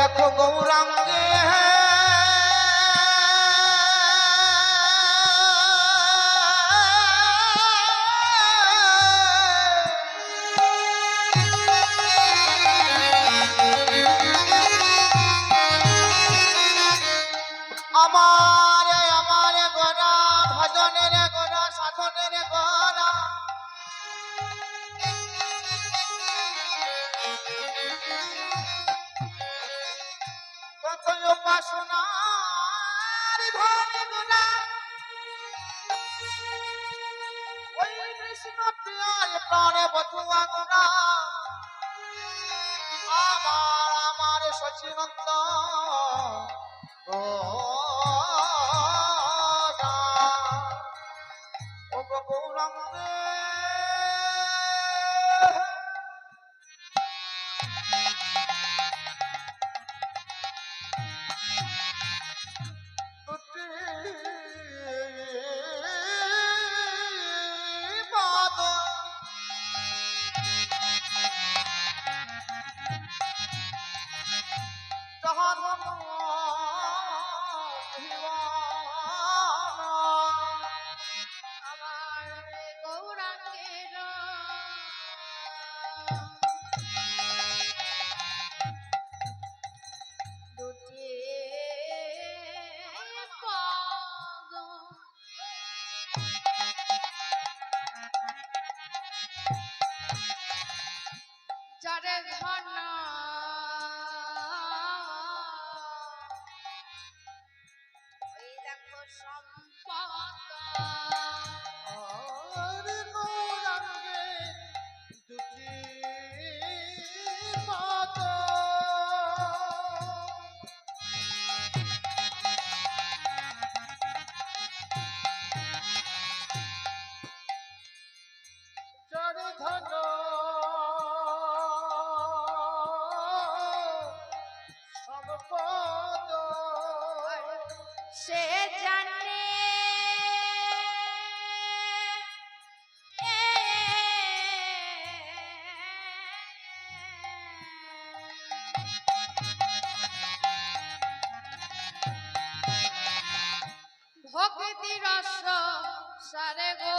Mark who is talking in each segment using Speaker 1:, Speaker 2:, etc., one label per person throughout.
Speaker 1: দেখো গৌরাঙ্গে আমারে আমারে গোরা ভজনের গোরা সাধনের গোরা কতই উপাসনার ধরে গোরা ওই কৃষ্ণ প্রিয় প্রাণে বধুয়া গোরা আমার সচিনন্দ গোরা ও গৌরাঙ্গে দুটি পাদ যাহার
Speaker 2: আমার গৌরাঙ্গের দুটি পাদ যারে ধন ওই দেখো সম্পদ
Speaker 1: আরে গৌরাঙ্গে দুটি পাদ যারে ধন সম্পদ
Speaker 2: সে জানে ভক্তি রস সারে গো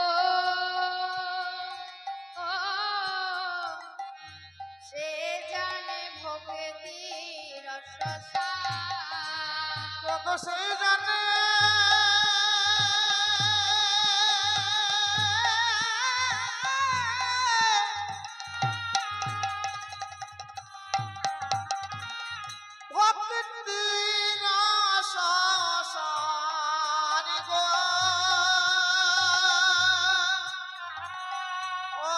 Speaker 2: সে জানে ভক্তি রস
Speaker 1: কত সে জানে ভক্তি রস সারি গো ও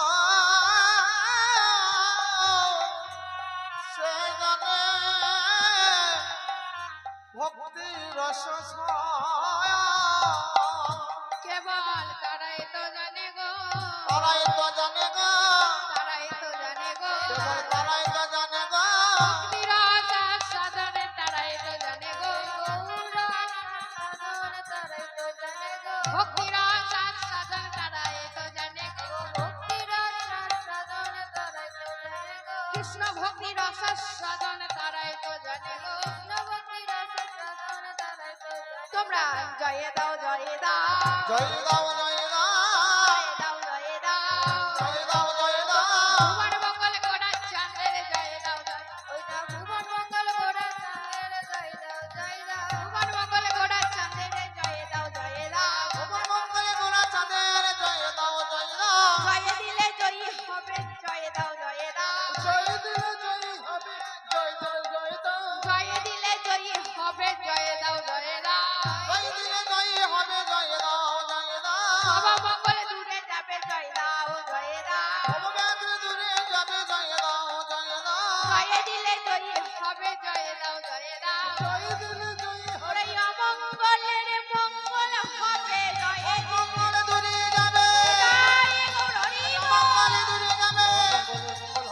Speaker 1: সে জানে ভক্তি রস ছায়া
Speaker 2: কেবল তারাই তো জানে গো
Speaker 1: তারাই তো জানে গো
Speaker 2: তারাই তো জানে গো
Speaker 1: কেবল তারাই তো জানে গো
Speaker 2: ভক্তি রস সাধনে তারাই তো জানে গো সাধন তারাই তো জানে গো ভক্তি রস সাধন তারাই তো জানে গো ভক্তি রস সাধন তারাই তো জানে গো কৃষ্ণ ভক্তি রস সাধন তারাই তো জানে গো কৃষ্ণ ভক্তি রস সাধন তারাই তো জানে তোমরা জয় দাও জয় দাও
Speaker 1: জয় দাও জয় দাও
Speaker 2: জয় দাও জয় দাও
Speaker 1: জয় দাও জয় দাও
Speaker 2: ভুবন মঙ্গল গোড়া চাঁদের জয় দাও জয় ওই দাও ভুবন মঙ্গল গোড়া চাঁদের জয় দাও জয় দাও ভুবন মঙ্গল গোড়া চাঁদের জয় দাও জয় দাও
Speaker 1: ভুবন মঙ্গলে গোরা চাঁদের জয় দাও জয় দাও
Speaker 2: জয় দিলে জয়ী হবে জয় দাও জয় দাও
Speaker 1: জয় দিলে জয় হবে জয় জয় জয় দাও
Speaker 2: জয় দিলে জয়ী হবে জয় দাও জয় দাও
Speaker 1: জয় দিলে জয় হবে জয় দাও জয় দাও
Speaker 2: সব মঙ্গল দূরে যাবে জয় দাও জয় দাও
Speaker 1: অবব্যাধ দূরে যাবে জয় দাও জয় দাও
Speaker 2: জয় দিলে জয়ী হবে জয় দাও জয় দাও
Speaker 1: জয় দিলে জয় হবে
Speaker 2: ওরে অমঙ্গলের মঙ্গল হবে জয়
Speaker 1: মঙ্গল দূরে যাবে
Speaker 2: জয় গৌরী
Speaker 1: মঙ্গল দূরে যাবে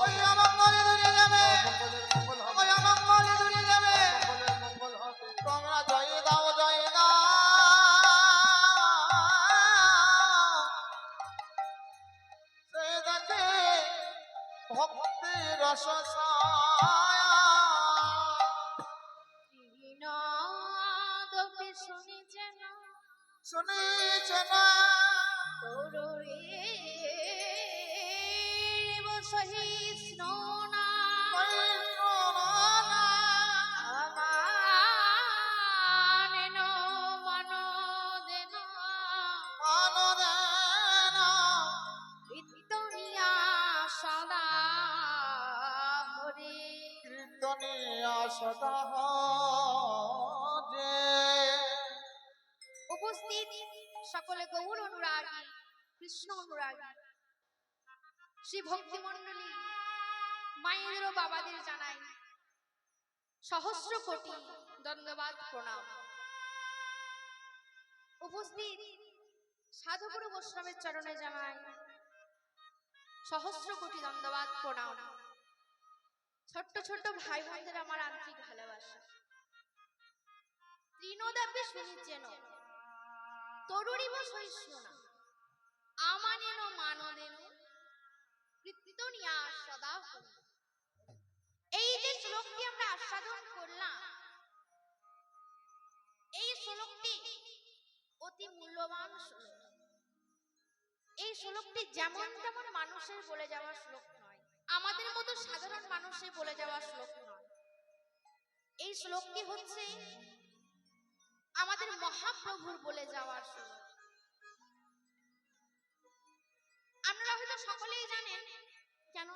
Speaker 1: ওই অমঙ্গল দূরে যাবে ওই অমঙ্গল দূরে যাবে তোমরা জয় দাও জয় দাও সে দেখে ভক্তি রস ছায়া
Speaker 2: শুনিছে না
Speaker 1: শুনিছে না
Speaker 2: তরুরী সহিষ্ণু না আমানেন মনোদেন কীর্তনিয়া সদা হরে
Speaker 1: কীর্তনিয়া সদা যে
Speaker 2: উপস্থিত সকলে গৌর অনুরাগী কৃষ্ণ অনুরাগী শ্রী ভক্তি মণ্ডলী মায়েদের ও বাবাদের জানাই সহস্র কোটি দণ্ডবাদ প্রণাম। উপস্থিত সাধুগুরু বৈষ্ণবের চরণে জানাই সহস্র কোটি দণ্ডবাদ প্রণাম। ছোট্ট ছোট্ট ভাই বোনদের আমার আন্তরিক ভালোবাসা। তৃণদাপি শুনিছেন তরুরিব সহিষ্ণু না আমানেন মানদেন কীর্তনিয়া সদা হরি। এই যে শ্লোকটি আমরা আস্বাদন করলাম, এই শ্লোকটি অতি মূল্যবান শ্লোক। এই শ্লোকটি যেমন তেমন মানুষের বলে যাওয়া শ্লোক নয়, আমাদের মতো সাধারণ মানুষের বলে যাওয়া শ্লোক নয়। এই শ্লোকটি হচ্ছে আমাদের মহাপ্রভুর বলে যাওয়ার শ্লোক। আপনারা হয়তো সকলেই জানেন, কেন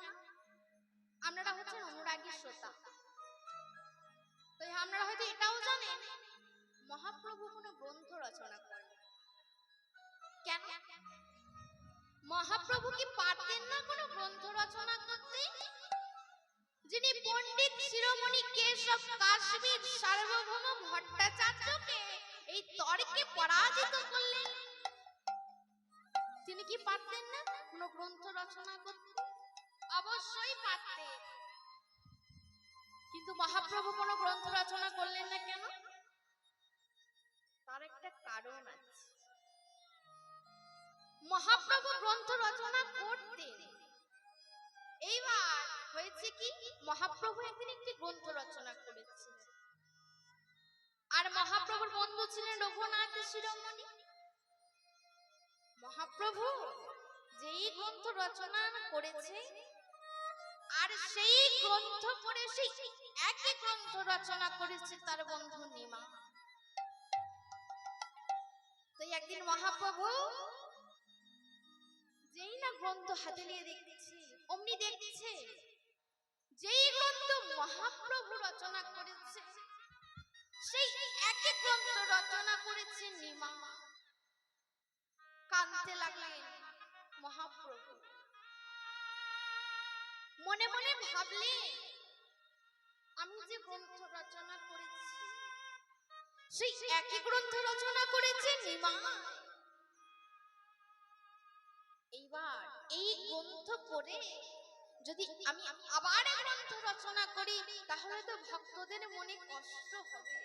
Speaker 2: আপনারা হচ্ছেন অনুরাগী শ্রোতা, তাই আপনারা হয়তো এটাও জানেন মহাপ্রভু কোনো গ্রন্থ রচনা করেন। কেন? মহাপ্রভু কি পারতেন না কোনো গ্রন্থ রচনা করতে? যিনি পণ্ডিত শিরোমণি কেশব কাশ্মীর সার্বভৌম ভট্টাচার্যকে এই তর্কে পরাজিত করলেন, তিনি কি পারতেন না কোনো গ্রন্থ রচনা করতে? অবশ্যই পারতেন, কিন্তু মহাপ্রভু কোনো গ্রন্থ রচনা করলেন না কেন? তার একটা কারণ আছে। মহাপ্রভু গ্রন্থ রচনা করতেন, এইবার হয়েছে কি মহাপ্রভু একদিন একটি গ্রন্থ রচনা করেছিলেন, আর মহাপ্রভুর বন্ধু ছিলেন রঘুনাথ শিরোমণি। মহাপ্রভু যেই গ্রন্থ রচনা করেছে আর সেই গ্রন্থ পড়ে সেই একই গ্রন্থ রচনা করেছে তার বন্ধু নিমা। তাই একদিন মহাপ্রভু যেই না গ্রন্থ হাতে নিয়ে দেখছে, অমনি দেখছে যেই গ্রন্থ মহাপ্রভু রচনা করেছে সেই একই গ্রন্থ রচনা করেছে নিমা। কাঁদতে লাগলেন মহাপ্রভু, মনে মনে ভাবলেন আমি যে গ্রন্থ রচনা করেছি সেই একই গ্রন্থ রচনা করেছে নিমা। এইবার এই গ্রন্থ পড়ে যদি আমি আবার গ্রন্থ রচনা করি তাহলে তো ভক্তদের মনে কষ্ট হবে।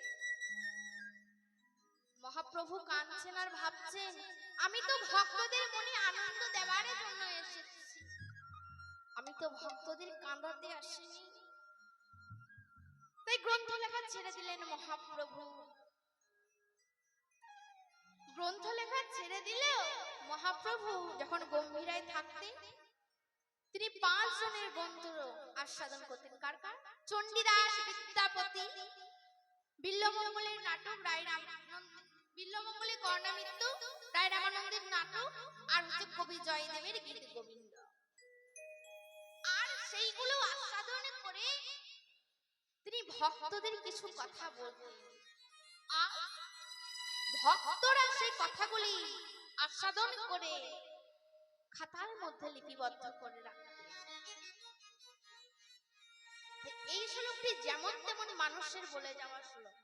Speaker 2: মহাপ্রভু কাঁদছেন আর ভাবছেন আমি তো ভক্তদের মনে আনন্দ দেওয়ার জন্য এসেছি, আমি তো ভক্তদের কাঁদাতে আসিনি। তাই গ্রন্থ লেখা ছেড়ে দিলেন মহাপ্রভু। গ্রন্থ লেখা ছেড়ে দিলেও মহাপ্রভু যখন গম্ভীরায় থাকতেন তিনি 5 জনের গ্রন্থ আস্বাদন করতেন। কার কার? চণ্ডীদাস বিদ্যাপতি, বিল্লমঙ্গলের নাটক রায় রামানন্দ, বিল্লমঙ্গলের কর্ণামিত্র, রায় রামানন্দের নাটক, আর হচ্ছে কবি জয়দেবের গীত গোবিন্দ। আর সেইগুলো আস্বাদন করে তিনি ভক্তদের কিছু কথা বলতেন, আর ভক্তরা সেই কথাগুলি আস্বাদন করে খাতার মধ্যে লিপিবদ্ধ করে রাখতেন। এই শ্লোকটি যেমন তেমন মানুষের বলে যাওয়া শ্লোক।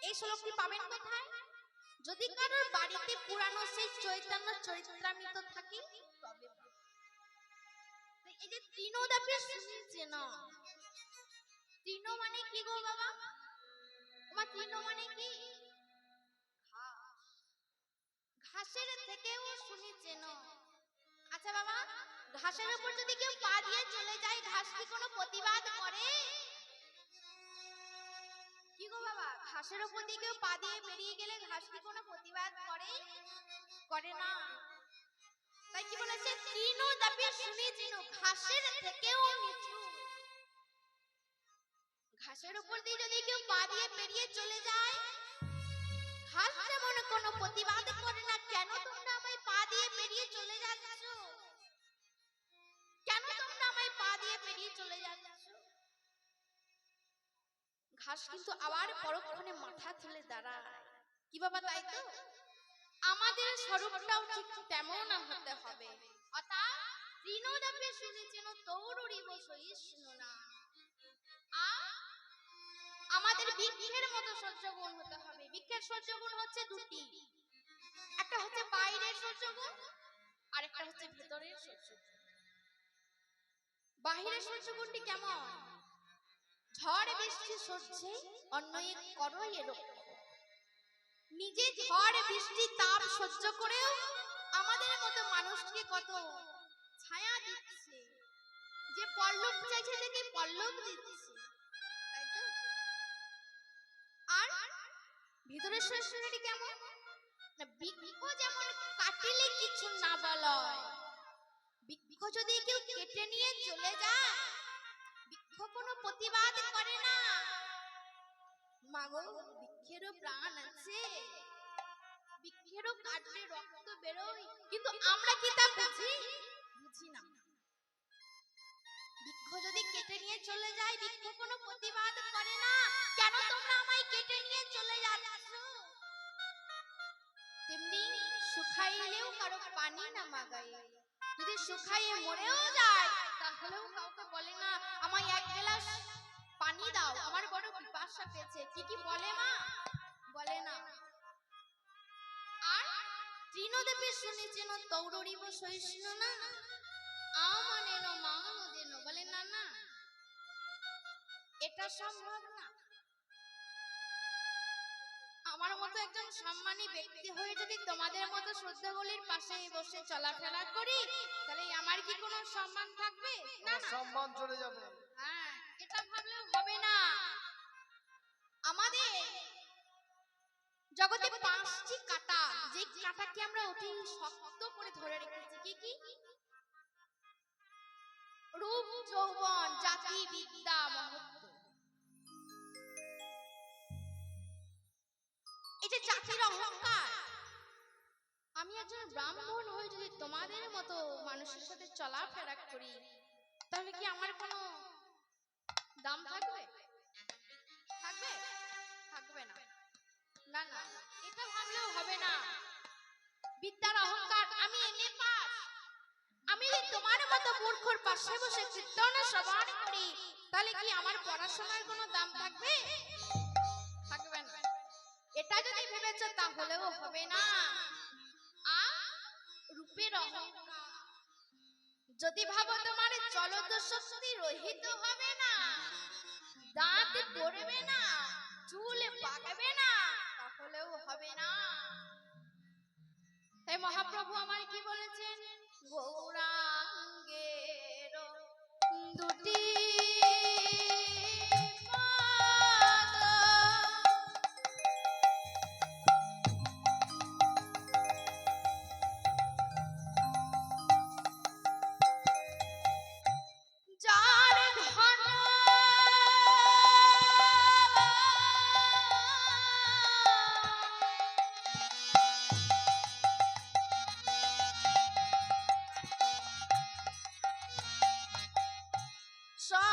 Speaker 2: এই শ্লোকটি পাবেন কোথায়? যদি কারোর বাড়িতে পুরানো সেই চৈতন্য চরিত্রামৃত থাকে তবে। এই যে তৃণদাপি শুনিছে না, তৃণ মানে কি গো বাবা? তোমার তৃণ মানে কি? ঘাসের থেকেও শুনিছে না। আচ্ছা বাবা, ঘাসের উপর যদি কেউ পা দিয়ে চলে যায় ঘাস কি কোনো প্রতিবাদ করে? কি গো বাবা, ঘাসের উপর দিয়ে কেউ পা দিয়ে বেরিয়ে গেলে ঘাস কি কোনো প্রতিবাদ করে? করে না। তাই কি বলেছে? তৃণদাপি সুনিচীন, ঘাসের থেকেও নিচু। ঘাসের উপর দিয়ে যদি কেউ পা দিয়ে বেরিয়ে চলে যায়, ঘাস যেমন কোনো প্রতিবাদ করে না, কেন তোমরা আমায় পা দিয়ে বেরিয়ে চলে যাচ্ছ? কেন তোমরা আমায় পা দিয়ে বেরিয়ে চলে যাচ্ছ? ঘাস কিন্তু আবার পরক্ষণে মাথা তুলে দাঁড়ায়। কি বাবা, তাই তো? আমাদের স্বরূপটাও ঠিক তেমন হতে হবে। অর্থাৎ তৃণদাপি সুনিচীন তৌরুরিব সহিষ্ণু না। আমাদের বৃক্ষের মতো সহ্য গুণ হতে হবে। বৃক্ষের সহ্য গুণ হচ্ছে দুটি, একটা হচ্ছে বাইরের সহ্য গুণ, আর একটা হচ্ছে ভেতরের সহ্য গুণ। বাহিরের সহ্য গুণটি কেমন? ঝড় বৃষ্টি সহ্যে অন্য এক করো এরকম। নিজে ঝড় বৃষ্টি তাপ সহ্য করেও আমাদের মতো মানুষকে কত ছায়া দিচ্ছে, যে পল্লব চাইছে থেকে পল্লব দিচ্ছে, তাই তো? আর ভিতরের সহ্যটি কেমন? না, বৃক্ষ যেমন কাটিলে কিছু না বলয়, বৃক্ষ যদি কেউ কেটে নিয়ে চলে যায়, বৃক্ষ কোনো প্রতিবাদ করে না। মাগো, বৃক্ষেরও প্রাণ আছে, বৃক্ষেরও কাটলে রক্ত বেরোয়, কিন্তু আমরা কি তা বুঝি? বুঝি না। বৃক্ষ যদি কেটে নিয়ে চলে যায়, বৃক্ষ কোনো প্রতিবাদ করে না, কেন তোমরা আমায় কেটে নিয়ে চলে যাচ্ছ? তেমনি শুকাইলেও কারো পানি না মাগায়, যদি শুকাইয়ে মরেও যায় তাহলেও কাউকে বলে না আমায় এক গ্লাস পানি দাও, আমার বড় পিপাসা পেয়েছে। কি বলে মা? বলে না। আর তৃণদাপি সুনিচীন তৌরুরিব সহিষ্ণু না, আমানেন মানদেন, বলে না না, এটা সম্ভব না। আমার মতো একজন সম্মানী ব্যক্তি হয়ে যদি তোমাদের মতো শ্রদ্ধাগুলির পাশে বসে চলাফেরা করি, তাহলে আমার কি কোনো সম্মান থাকবে? না,
Speaker 1: সম্মান চলে যাবে।
Speaker 2: হ্যাঁ, এটা ভাবলেও হবে না। আমাদের জগতে 5টি কাঁটা, যে কাঁটাকে আমরা অতি শক্ত করে ধরে রেখেছি। কি কি? রূপ, যৌবন, জাতি, বিদ্যা, মহত্ব। এই যে জাতির অহংকার, আমি একজন ব্রাহ্মণ হয়ে যদি তোমাদের মতো মানুষের সাথে চলাফেরা করি, তাহলে কি আমার কোনো দাম থাকবে? থাকবে? থাকবে না। না না, এটা ভাবলেও হবে না। বিদ্যার অহংকার, আমি এমএ পাস, আমি যদি তোমার মতো মূর্খর পাশে বসে কীর্তন শ্রবণ করি, তাহলে কি আমার পড়াশোনার কোনো দাম থাকবে? থাকবে না। এটা যদি ভেবেছো তাহলেও হবে না। রূপের অহংকার, যদি ভাবো তোমার চলদ শক্তি রহিত হবে না, দাঁত পড়বে না, চুল পাকবে না, তাহলেও হবে না। তাই মহাপ্রভু আমার কি বলেছেন? গৌরাঙ্গের দুটি পাদ যার ধন সব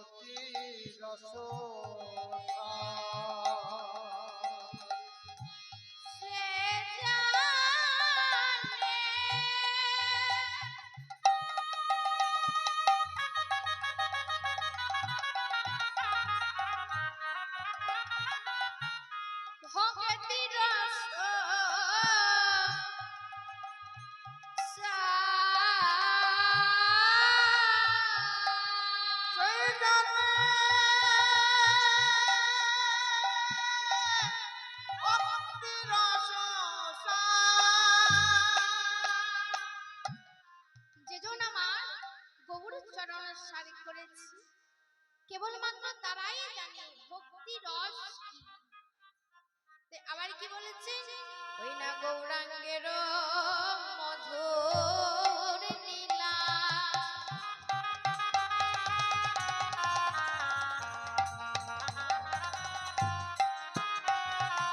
Speaker 1: ভক্তি রস
Speaker 2: সে জানে ভক্তি রস
Speaker 1: সেই জানে ভক্তি রস
Speaker 2: যেজন আমার গৌর চরণের সারি করেছি কেবলমাত্র তারাই জানে ভক্তি রস কি। আবার কি বলেছে ওই না গৌরাঙ্গের মধুর নীলা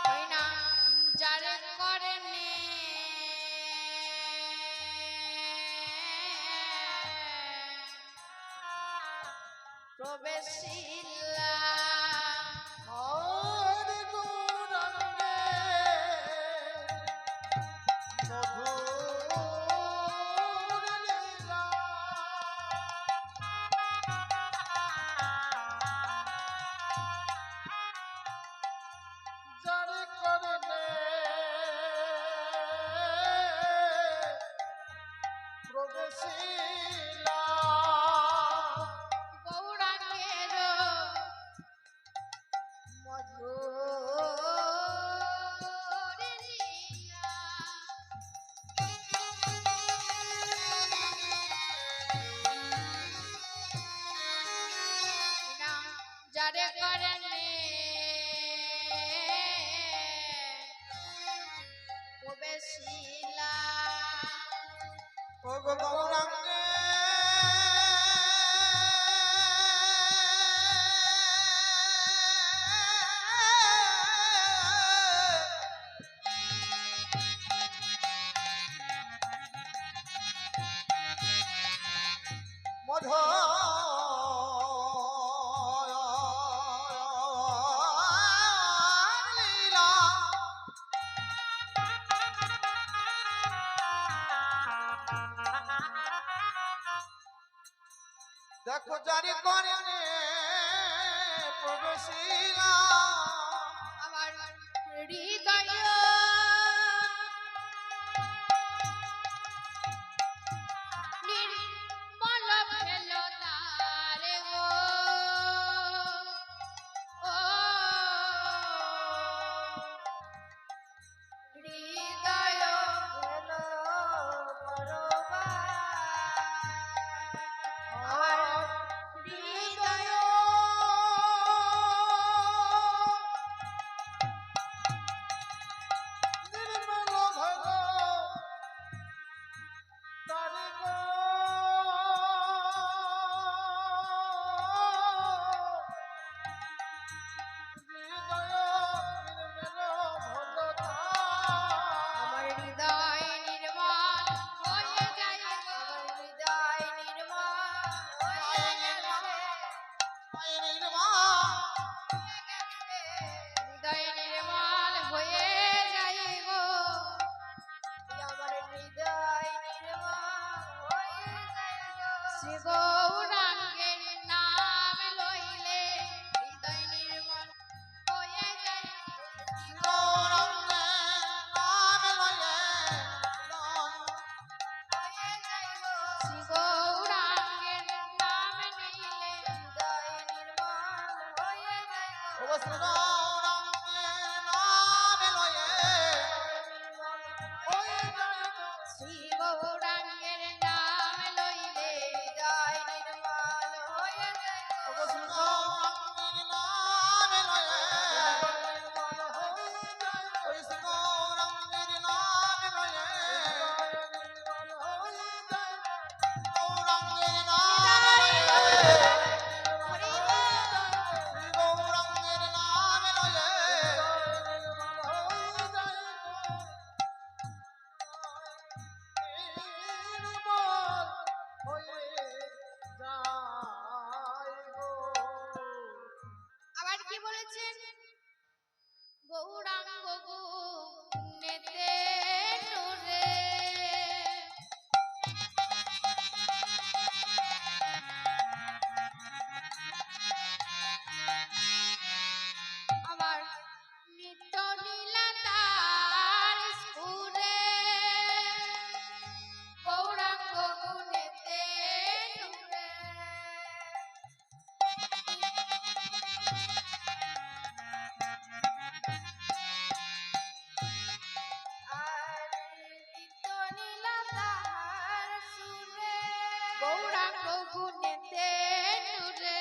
Speaker 2: ওই না যারে করে নে প্রবেশিলা
Speaker 1: হরি গৌরাঙ্গে মধুর লীলা জারি করলে প্রবেশিলা
Speaker 2: গৌরাঙ্গের মধুর লীলা যারে করেন প্রবেশিলা
Speaker 1: ও গো গৌরাঙ্গে মধুর লীলা দেখো জারি করে প্রবেশিলা
Speaker 2: আমার হৃদয় নির্মল ফেল তারে গো ও হৃদয় ফেল পরবা আমার হৃদয়
Speaker 1: নির্মল ভগ তারি গো হৃদয় নির্মল ভগ
Speaker 2: আমার হৃদয় নির্মল হয়ে যায় গো আমার হৃদয় নির্মল হয়ে গেছে হৃদয় নির্মল হয়ে যায় গো আমার হৃদয় নির্মল হয়ে যায় গো শ্রী গৌরাঙ্গের নাম লইলে হৃদয় নির্মল হয়ে যায় হয়ে যায় গো শ্রী গৌরাঙ্গের নাম নিলে হৃদয় নির্মল হয়ে যায় গো শ্রী গৌরাঙ্গের নাম লইলে হৃদয় নির্মল হয়ে যায় গো গগুনেতে নুরে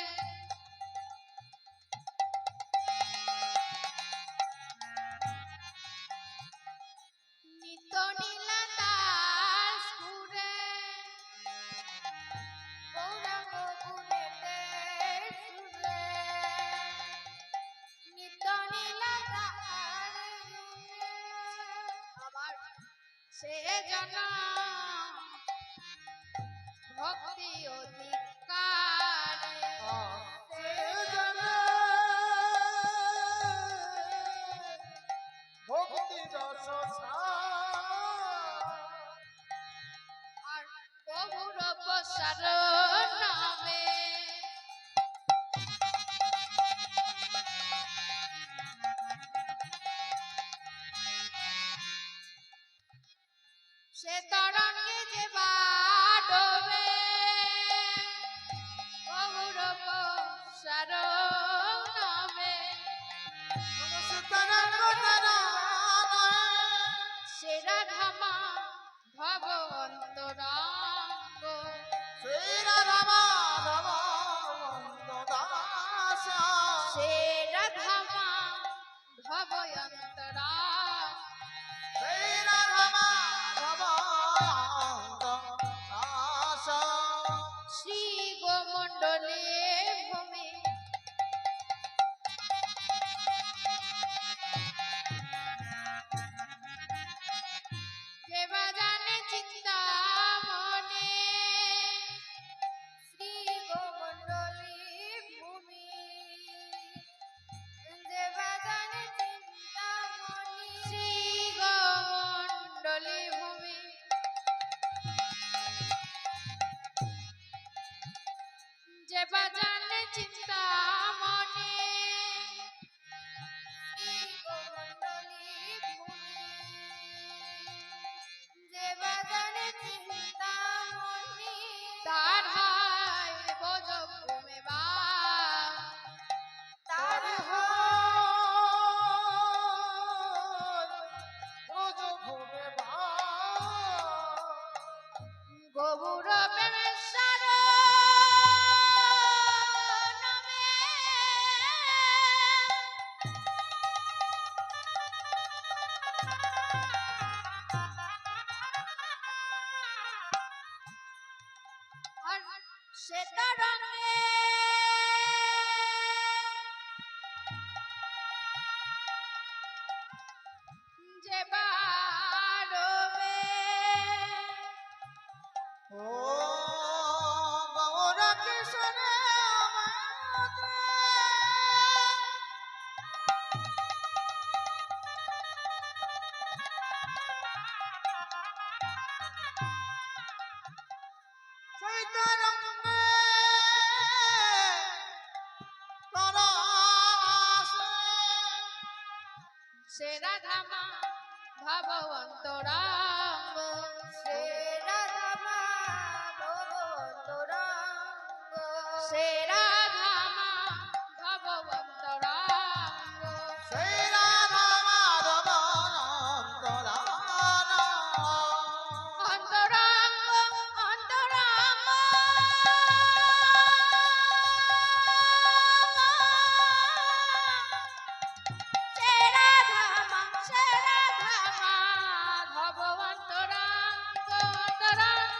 Speaker 2: নিত নীলা তার সুরে গৌরাঙ্গ গুণেতে সুরে নিত নীলা তার সুরে আমার সে জন ভক্তি অধিকারে
Speaker 1: ভক্তি রস
Speaker 2: আর বহুর প্রসার নামে সে তরঙ্গে যে বাডবে বহুর প্রসার নামে সে রাধামা ভব অন্তরাঙ্গ সে রাধামা ভব অন্তরাঙ্গ শ্রী গোমণ্ডলে ভূমি দেবা জানে চিন্তা মনে শ্রী গোমণ্ডলী ভূমি দেবা জানে চিন্তা মনে শ্রী গোমণ্ডলী ভূমি যে বাজানে চিন্তা মনে শ্রী গোমণ্ডলী ভূমি যে বাজানে চিন্তা মনে তার হায় বোঝ ভূমে বা তার গৌর প্রেমেশ্বর নামে আর সে তরঙ্গে যে বাড়বে
Speaker 1: ও গৌর কৃষ্ণ চৈতরঙ্গে
Speaker 2: সে রাধামা ভব অন্তরাঙ্গ সে রাধামা ভব অন্তরাঙ্গ সে রাধামা ভব অন্তরাঙ্গ
Speaker 1: সেই রাধা মাধব
Speaker 2: অন্তরাঙ্গ অন্তরাঙ্গ সে রাধামা ভব অন্তরাঙ্গ অন্তরাঙ্গ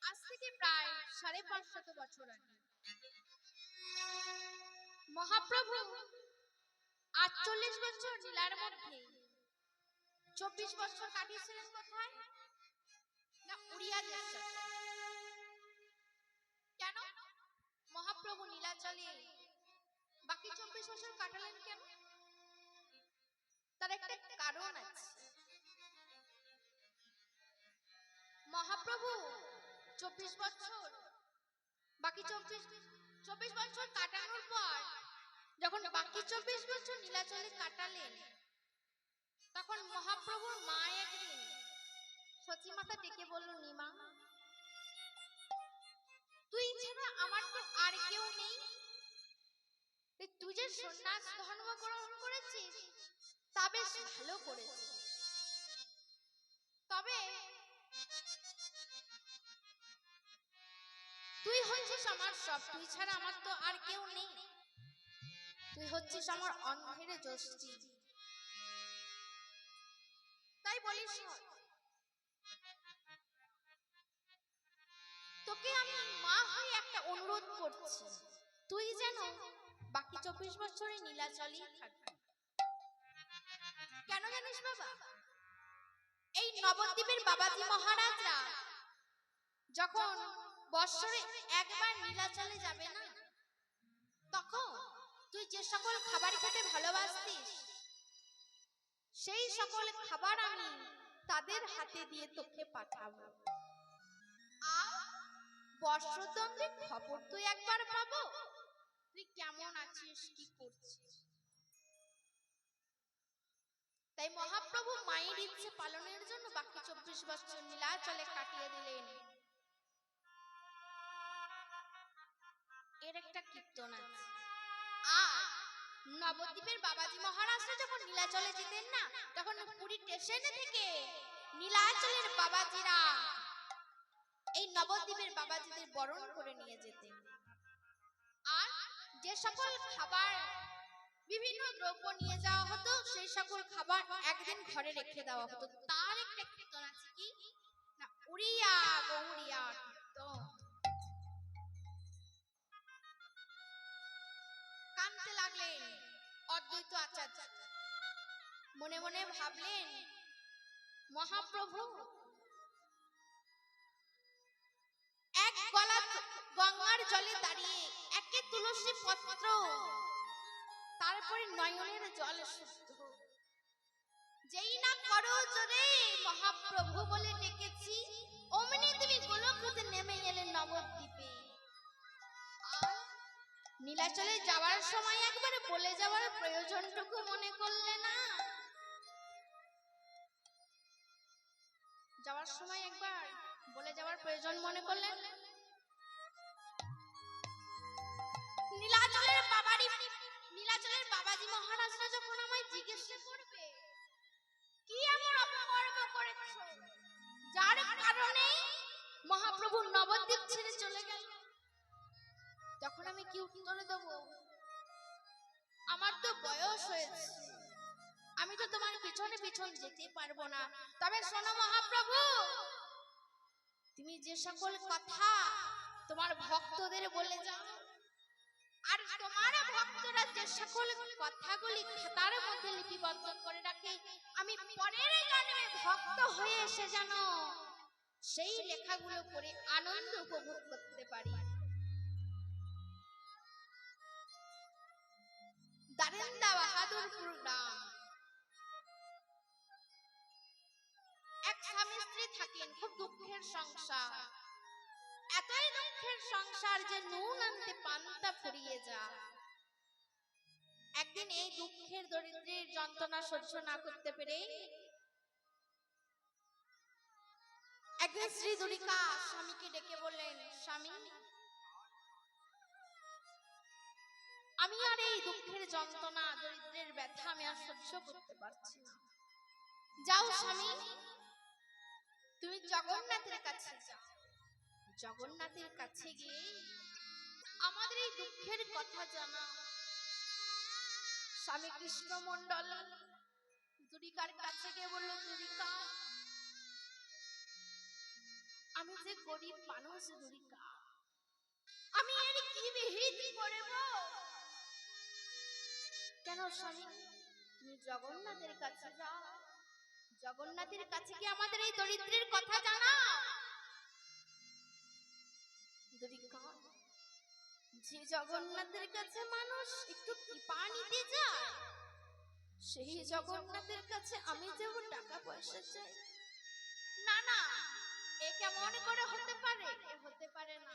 Speaker 2: আজ থেকে প্রায় ৫৫০ বছর আগে মহাপ্রভু ৪৮ বছর লীলার মধ্যে ২৪ বছর কাটিয়েছিলেন কোথায় না উড়িয়া দেশে। কেন মহাপ্রভু নীলাচলে বাকি ২৪ বছর কাটালেন কেন? তার একটা কারণ আছে। মহাপ্রভু ২৪ বছর বাকি ২৪ বছর কাটানোর পর যখন বাকি ২৪ বছর নীলাচলে কাটালেন তখন মহাপ্রভুর মা একদিন সচী মাতা ডেকে বলল, নিমা তুই ছাড়া না আমার তো আর কেউ নেই। তুই যে সন্ন্যাস ধর্ম গ্রহণ করেছিস তা বেশ ভালো করেছিস, তবে তুই হচ্ছিস আমার সব, তুই ছাড়া আমার তো আর কেউ নেই। তুই হচ্ছিস আমার অন্ধের যষ্টি। তাই বলিস, তোকে আমি মা হয়ে একটা অনুরোধ করছি, তুই যেন বাকি 24 বছরে নীলাচলেই থাকবি। কেন জানিস বাবা? এই নবদ্বীপের বাবাজি মহারাজরা যখন বৎসরে একবার নীলাচলে যাবে না, তখন তুই যে সকল খাবার খেতে ভালোবাসতিস সেই সকল খাবার আমি তাদের হাতে দিয়ে তোকে পাঠাবো। আর বর্ষদণ্ডের খবর তুই একবার পাবো, তুই কেমন আছিস, কি করছিস। তাই মহাপ্রভু মায়ের ইচ্ছে পালনের জন্য বাকি 24 বছর নীলাচলে কাটিয়ে দিলেন। এর একটা কীর্তন আছে। আর নবদ্বীপের বাবাজি মহারাজরা যখন নীলাচলে যেতেন না, তখন পুরী স্টেশনে থেকে নীলাচলের বাবাজিরা এই নবদ্বীপের বাবাজিদের বরণ করে নিয়ে যেতেন। আর যে সকল খাবার, বিভিন্ন দ্রব্য নিয়ে যাওয়া হতো, সেই সকল খাবার একদিন ঘরে রেখে দেওয়া হতো। তার একটা কীর্তন আছে, কি না, উড়িয়া গৌড়িয়া কীর্তন। কাঁদতে লাগলেন অদ্বৈত আচার্য, মনে মনে ভাবলেন, মহাপ্রভু এক গলা গঙ্গার জলে দাঁড়িয়ে একে তুলসী পত্র, তারপরে নয়নের জল শুদ্ধ, যেই না করো জোরে মহাপ্রভু বলে ডেকেছি, অমনি তুমি গোলক হতে নেমে এলে নবদ্বীপে। নীলাচলে যাওয়ার সময় একবার বলে যাওয়ার প্রয়োজনটুকু মনে করলে না? যাওয়ার সময় একবার বলে যাওয়ার প্রয়োজন মনে করলেন? নীলাচলের বাবাজি মহারাজরা যখন আমায় জিজ্ঞাসা করবে, কি এমন অপকর্ম করেছো যার কারণে মহাপ্রভু নবদ্বীপ ছেড়ে চলে গেল, তখন আমি কি উত্তর দেব? আমার তো বয়স হয়েছে, আমি তো তোমার পিছনে পিছন যেতে পারবো না। তবে শোনো মহাপ্রভু, তুমি যে সকল কথা তোমার ভক্তদের বলে যাও, আর তোমার ভক্তরা যে সকল কথাগুলি খাতার মধ্যে লিপিবদ্ধ করে রাখে, আমি পরের জন্মে ভক্ত হয়ে এসে যেন সেই লেখাগুলো পড়ে আনন্দ উপভোগ করতে পারি। দারেন্দা বাহাদুরপুর গ্রাম, এক স্বামী স্ত্রী থাকেন, খুব দুঃখের সংসার, এতই দুঃখের সংসার যে নুন আনতে পান্তা ফুরিয়ে যায়। একদিন এই দুঃখের দরিদ্রের যন্ত্রণা সহ্য না করতে পেরে একদিন শ্রী দুরিকা স্বামীকে ডেকে বললেন, স্বামী, আমি আর এই দুঃখের যন্ত্রণা, দরিদ্রের ব্যথা আমি আর সহ্য করতে পারছি না। যাও স্বামী, তুমি জগন্নাথের কাছে যাও। জগন্নাথের কাছে গিয়ে আমাদের এই দুঃখের কথা জানাও। স্বামী কৃষ্ণ মন্ডল দুরিকার কাছে গিয়ে বলল, দুরিকা, আমি যে গরিব মানুষ দুরিকা, আমি এর কি বিহিত করব? কেন স্বামী, তুমি জগন্নাথের কাছে যাও, জগন্নাথের কাছে গিয়ে আমাদের এই দরিদ্রের কথা জানাও। দুরিকা, যে জগন্নাথের কাছে মানুষ একটু কৃপা নিতে যায়, সেই জগন্নাথের কাছে আমি যাব টাকা পয়সা চাই? না না, এ কেমন করে হতে পারে? এ হতে পারে না।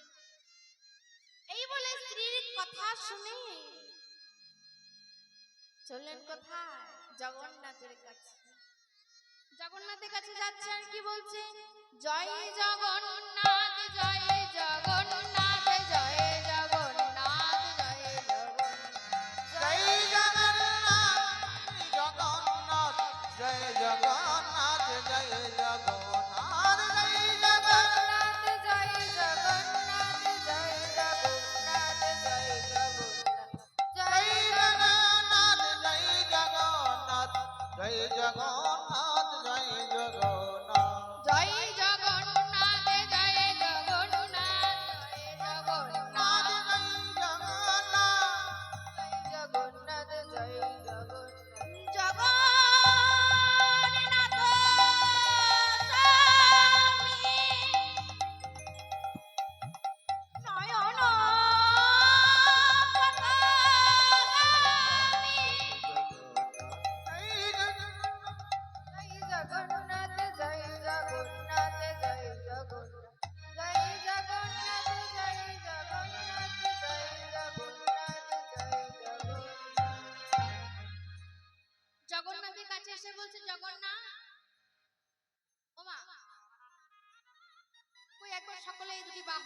Speaker 2: এই বলে স্ত্রীর কথা শুনে চললেন কোথায়? জগন্নাথের কাছে। জগন্নাথের কাছে যাচ্ছে, আর কি বলছে? জয় জগন্নাথ, জয় জগন্নাথ, জয়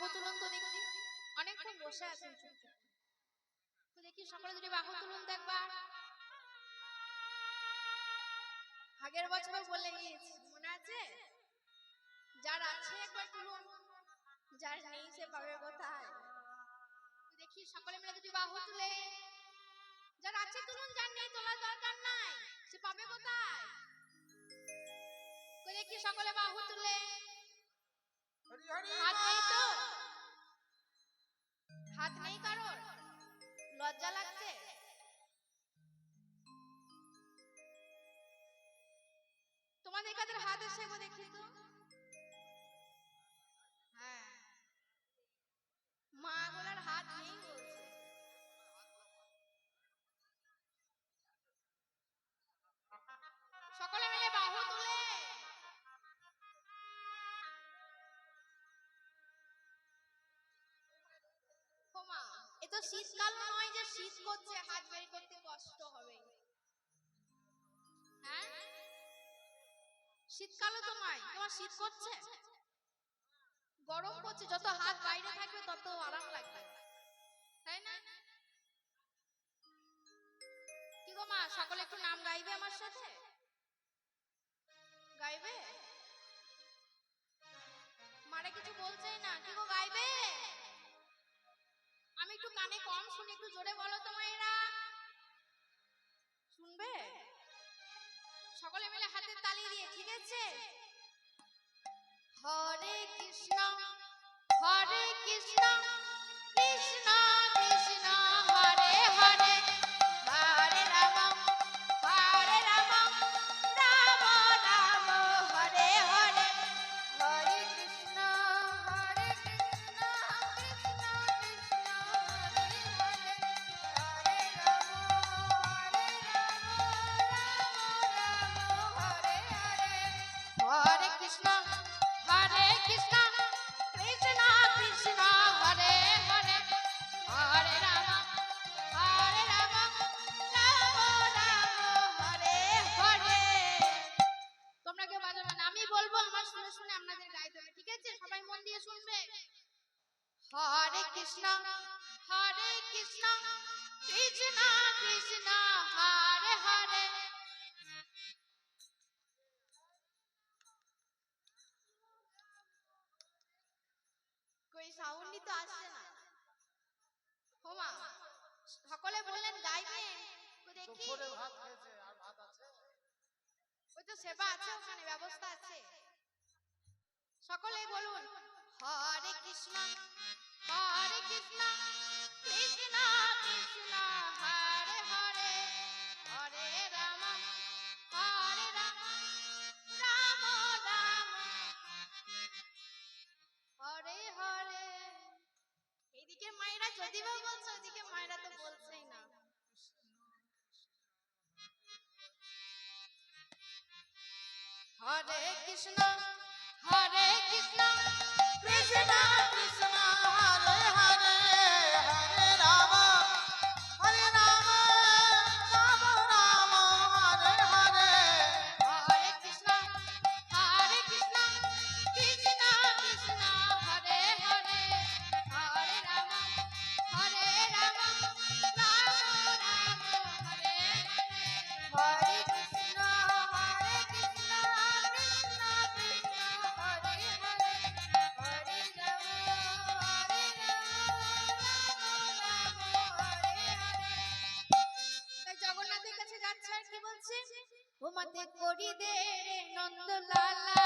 Speaker 2: বাহু তুলুন তো দেখি। অনেকক্ষণ বসে আছেন চুপচাপ। তো দেখি সকলে যদি বাহু তুলুন দেখবা। আগের বছর বলে গিয়েছি, মনে আছে? যার আছে একবার তুলুন, যার নেই সে পাবে কোথায়? তো দেখি সকলে মিলে যদি বাহু তুলে। যার আছে তুলুন, যার নেই তোলার দরকার নাই, সে পাবে কোথায়? তো দেখি সকলে বাহু তুলে।
Speaker 1: হরি হরি
Speaker 2: হাত
Speaker 1: বল।
Speaker 2: নেই তো? হাত নেই কারোর? লজ্জা লাগছে? তোমাদের কাদের হাত এসে দেখি তো। হ্যাঁ, মা গুলার হাত নেই বলছে। সকলে মিলে বাহু তুলে। ওমা, এ তো শীতকাল নয় যে শীত করছে, হাত বের করতে কষ্ট হবে। হ্যাঁ, শীতকালও তো নয়, তোমার শীত করছে? গরম করছে, যত হাত বাইরে থাকবে তত আরাম লাগবে, তাই না? কি গো মা, সকলে একটু নাম গাইবে আমার সাথে? গাইবে? মারে কিছু বলছেই না, কি গো গাইবে? আমি একটু কানে কম শুনি, একটু জোরে বলো তো মায়েরা। শুনবে? সকলে মিলে হাতের তালি দিয়ে, ঠিক আছে? হরে কৃষ্ণ হরে কৃষ্ণ কৃষ্ণ কৃষ্ণ হরে হরে, হরে রাম হরে রাম রাম রাম হরে হরে, হরে কৃষ্ণ হরে কৃষ্ণ কৃষ্ণ কৃষ্ণ হরে হরে, হরে রাম রাম রাম হরে হরে, হরে কৃষ্ণ হরে কৃষ্ণ কৃষ্ণ কৃষ্ণ হরে হরে, হরে রাম রাম রাম হরে হরে। তোমরা কেউ বাজাবে না, আমি বলবো, আমার শুনে শুনে আপনাদের গাইতে হবে, ঠিক আছে? সবাই মন দিয়ে শুনবে। হরে কৃষ্ণ কৃষ্ণ কৃষ্ণ হরে হরে। কই সাউন্ডই তো আসছে না। হোমা, সকলে বললেন গাইবে, তো দেখি।
Speaker 1: দুপুরে ভাত খেয়েছে, আর ভাত আছে?
Speaker 2: ওই তো সেবা আছে, ওখানে ব্যবস্থা আছে। সকলে বলুন হরে কৃষ্ণ কৃষ্ণ কৃষ্ণ হরে হরে, হরে রাম রাম রাম হরে হরে। এইদিকে মায়েরা যদি বা বলছে, ওইদিকে মায়েরা তো বলছেই না। হরে কৃষ্ণ কৃষ্ণ
Speaker 1: কৃষ্ণ কৃষ্ণ হরে হরে, হরে রাম হরে রাম রাম রাম হরে হরে,
Speaker 2: হরে কৃষ্ণ কৃষ্ণ কৃষ্ণ হরে হরে, হরে রাম রাম রাম হরে হরে, হরে কৃষ্ণ কৃষ্ণ কৃষ্ণ হরে হরে, হরে রাম রাম হরে হরে। তাই জগন্নাথের কাছে যাচ্ছে, আর কি বলছে? ও মাতে করি দে রে নন্দলালা,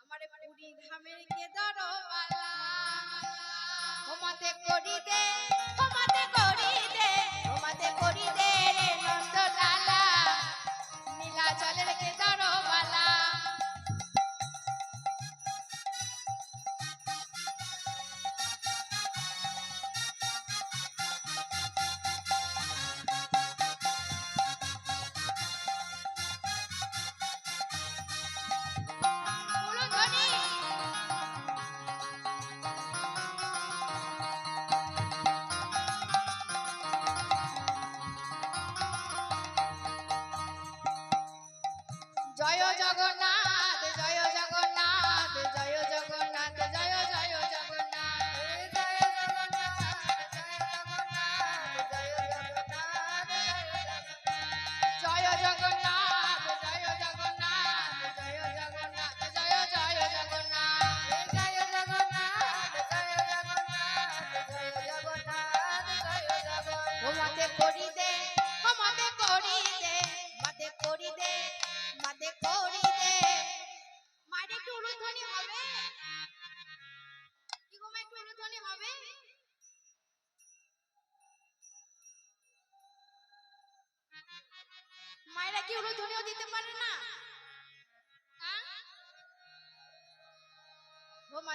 Speaker 2: আমারে পুরী ধামের কেদারবালা। ও মাতে করি দে, ও মাতে করি দে, ও মাতে করি দে রে নন্দলালা, নীলাচলের কেদারবালা।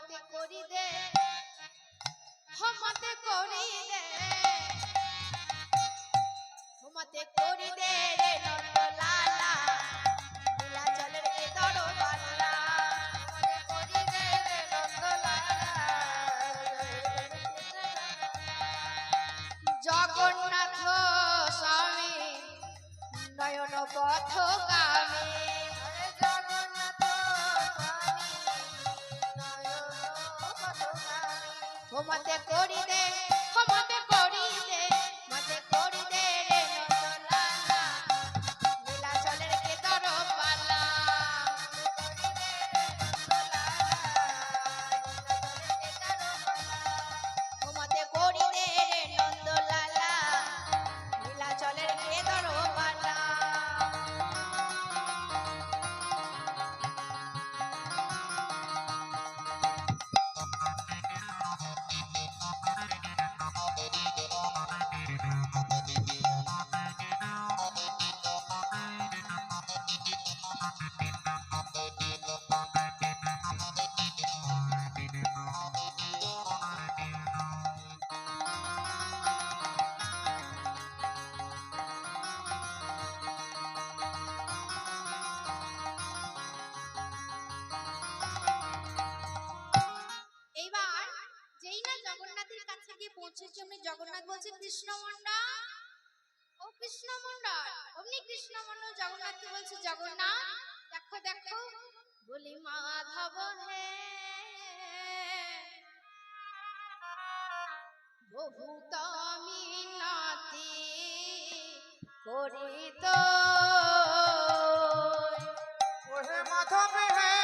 Speaker 2: মতে করি দে মতে করি দে মতে করি দে রে নন্দ লালা নীলাচলের কে ধরো পাল্লা মতে করি দে রে নন্দ লালা জগন্নাথ স্বামী নয়ন পথগামী জগন্নাথ স্বামী নয়ন পথগামী মতে করি দে মতে করি দে মতে করি দে রে নন্দলালা নীলাচলের কে ধরো পাল্লা মতে করি দে রে নন্দলালা নীলাচলের কে ধরো পাল্লা এইবার যেই না জগন্নাথের কাছে গিয়ে পৌঁছেছে অমনি জগন্নাথ বলছে কৃষ্ণমন্ডল ও কৃষ্ণমন্ডল অমনি কৃষ্ণমন্ডল জগন্নাথকে বলছে জগন্নাথ দেখো দেখো বলি মাধব হে বহুত মিনতি করি তো
Speaker 1: ওহে মাধব হে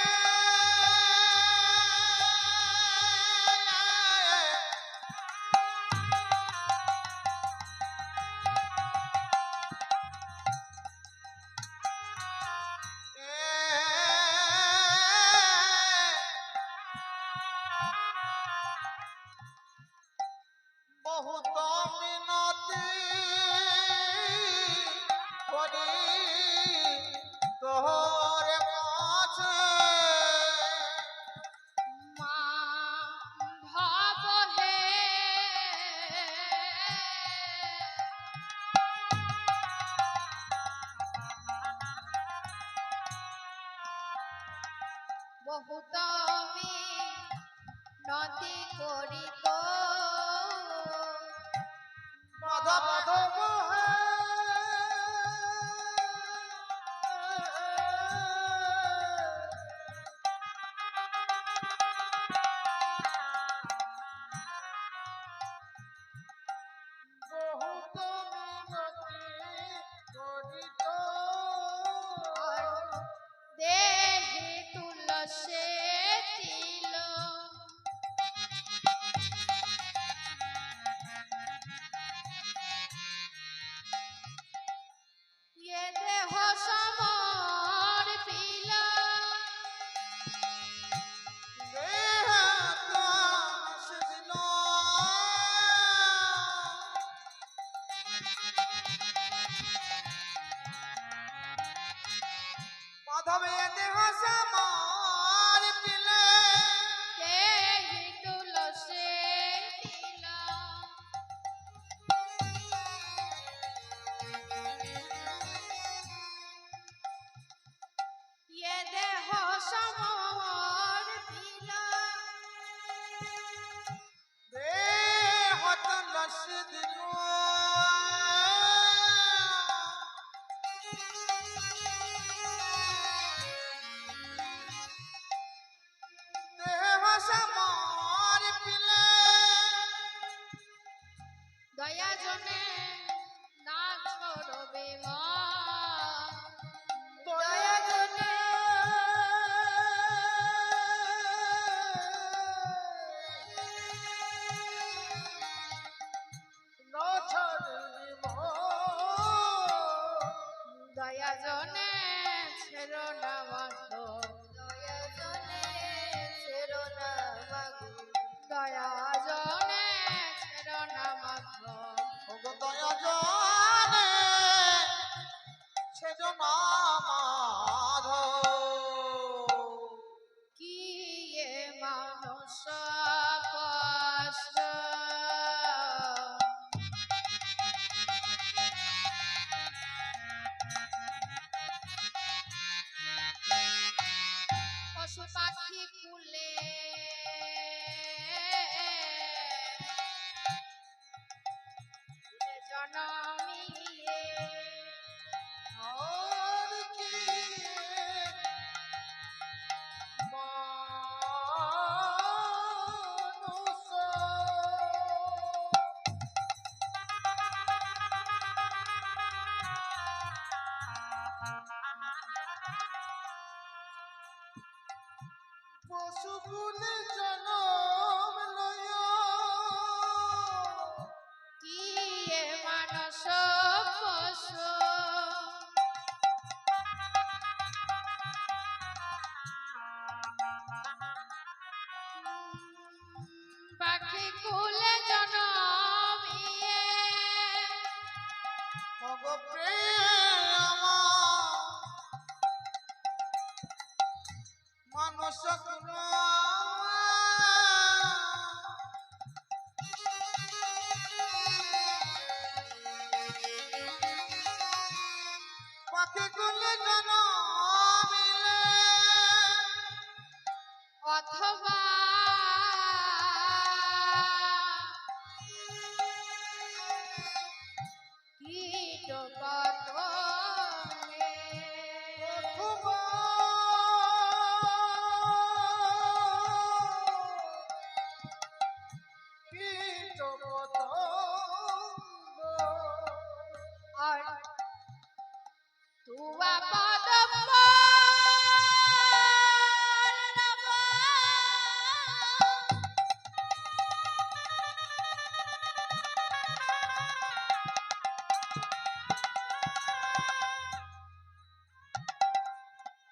Speaker 1: বহুত মিনতি করি তোর কাছে
Speaker 2: মাধব হে বহুত মিনতি করি তো
Speaker 1: মাধব মাধব হে বহুত মিনতি করি তোর
Speaker 2: দেহি তুলসে তিল ये देह समर पीला
Speaker 1: देह काश दिलो माधव ये देह समार पिले
Speaker 2: देहि तुलसे तिला ये देह समर पीला
Speaker 1: देह तुलस दिलो देह समार पिले
Speaker 2: दया जने ना छोड़बे मा
Speaker 1: दया जने न छोड़बी मो
Speaker 2: दया जने छेरो ना मागो दया जने छेरो ना मागो दया जने छेरो ना मागो
Speaker 1: ওগো দয়া জানে সেজনা মাধব
Speaker 2: কি এ মানুষ কুলে জনমিয়ে
Speaker 1: ওগো প্রেম মানুষ পাখি কুলে জনমিলে
Speaker 2: অথবা কীট পতঙ্গে আর তুয়া পদ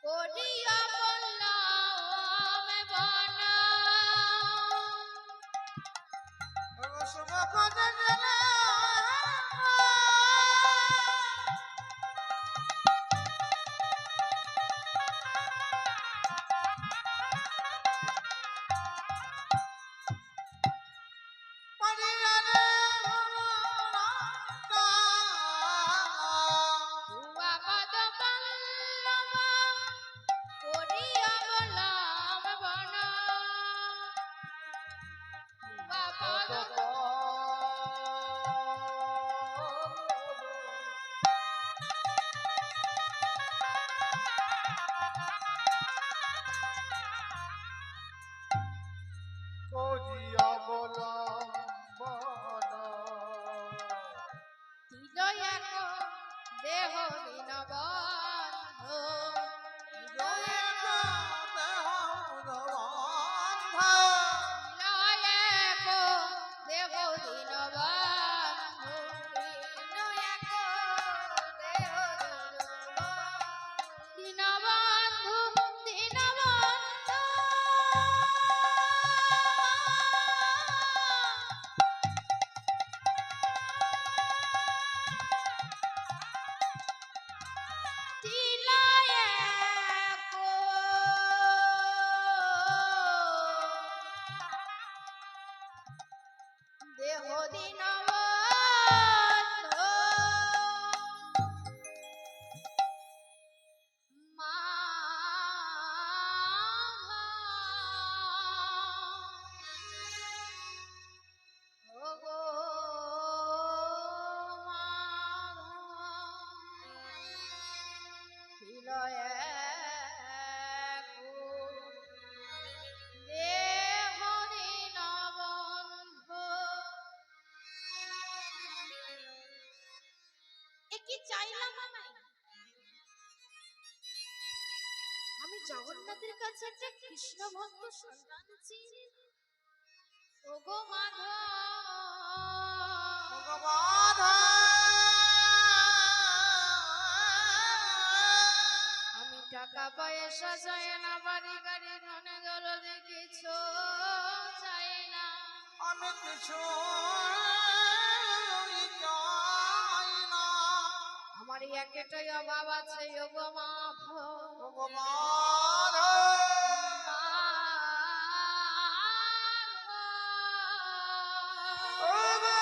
Speaker 2: করিয়া বললাম বনা তুয়া পদ বললাম করিয়া বললাম বনা তুয়া পদ
Speaker 1: করিয়া বললাম বনা
Speaker 2: দিল এক দেহ দীনবন্ধু দেহ দীনবন্ধু ওগো ছিল এক দেহ দীনবন্ধু। এ কি চাইলাম আমি? আমি জগন্নাথের কাছে একটা কৃষ্ণ ভক্ত সন্তান চেয়ে ওগো মাধব আমি টাকা পয়সা চাই না, বাড়ি গাড়ি ধন দৌলতে কিছু চাই না।
Speaker 1: আমি কিছু চাই না।
Speaker 2: আমার একটাই অভাব আছে ওগো মাধব।
Speaker 1: ওগো মাধব ওগো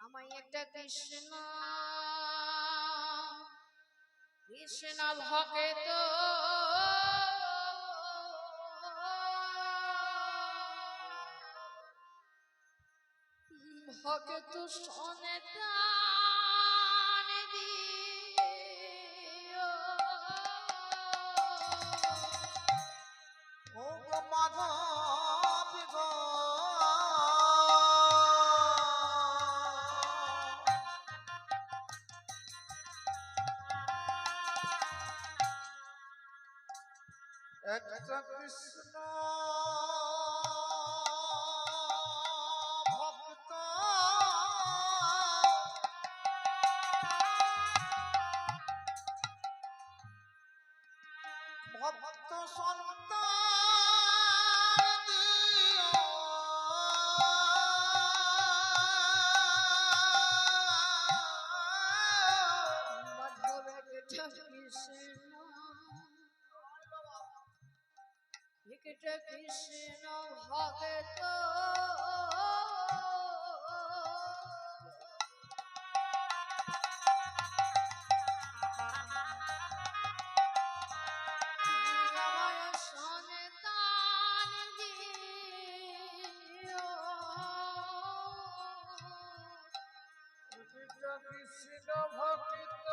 Speaker 1: আমায় একটা কৃষ্ণ কৃষ্ণ ভক্ত ভক্ত শোনে প্রাণ দিও। ওগো মাধব গো এটা কৃষ্ণ ভক্ত ভক্ত সন্তান দিও
Speaker 2: মাধব একটা কৃষ্ণ একটা কৃষ্ণ ভক্ত আমার সন্তান দিও
Speaker 1: এটা কৃষ্ণ ভক্ত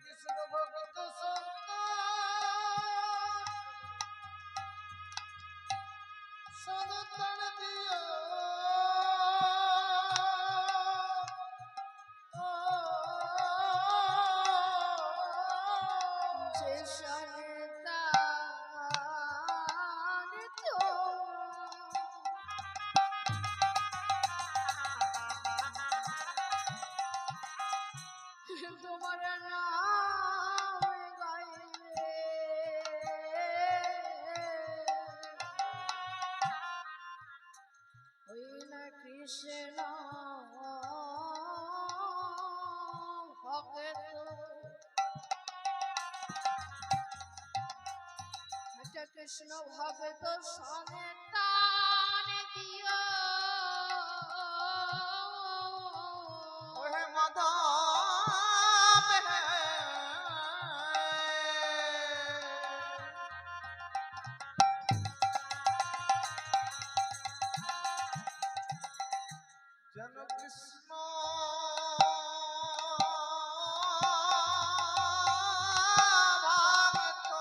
Speaker 1: কৃষ্ণ ভক্ত সন্তান দিও
Speaker 2: যে সন্তান তোমার নাম গাইবে ওই না কৃষ্ণ ভক্ত একটা কৃষ্ণ ভক্ত সন্তান দিও
Speaker 1: ওহে মাধব যেন কৃষ্ণ ভক্ত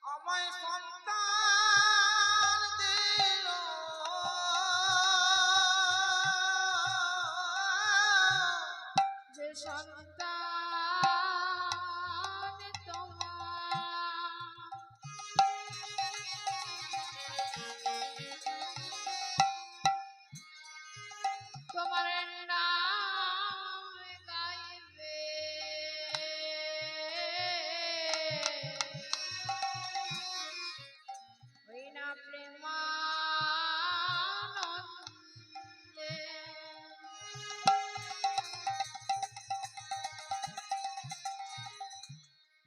Speaker 1: আমায় সন্তান দিল
Speaker 2: যে সন্তান তোমার নাম গাইবে ওই না প্রেমানন্দে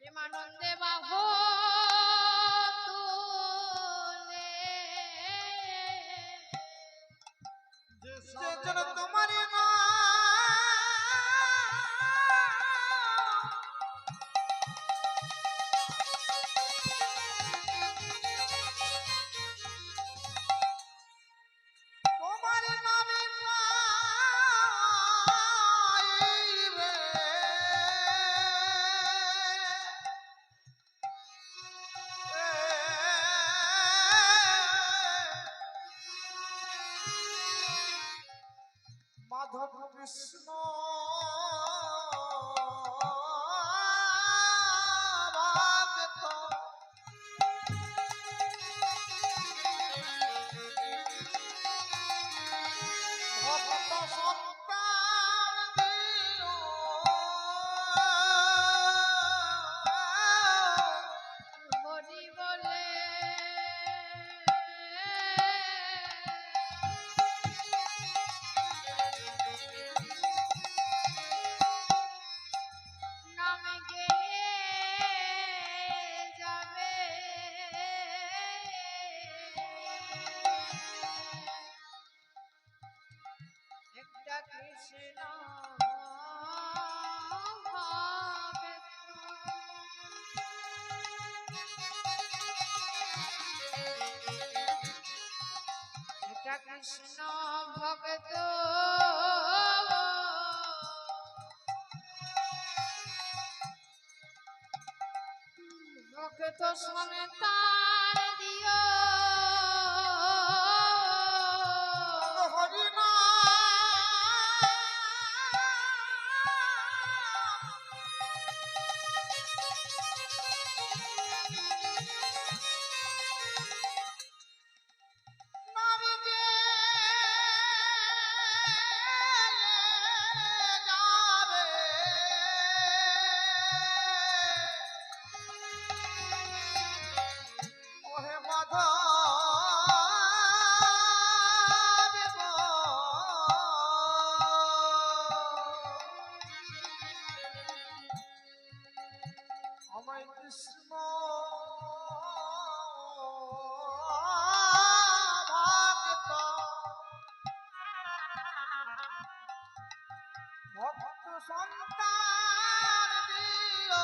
Speaker 2: প্রেমানন্দে বাহ তুলে
Speaker 1: যে যেন তোমার তোমার নামে গাইবে মাধব কৃষ্ণ ভক্ত ভক্ত সন্তান দিও
Speaker 2: হরি বলে নামে গেয়ে যাবে একটা কৃষ্ণ একটা কৃষ্ণ ভক্ত তো সন্তান দিও
Speaker 1: হরি না নামিতে যাবে ওহে মাধব আমায় কৃষ্ণ ভক্ত ভক্ত সন্তান দিও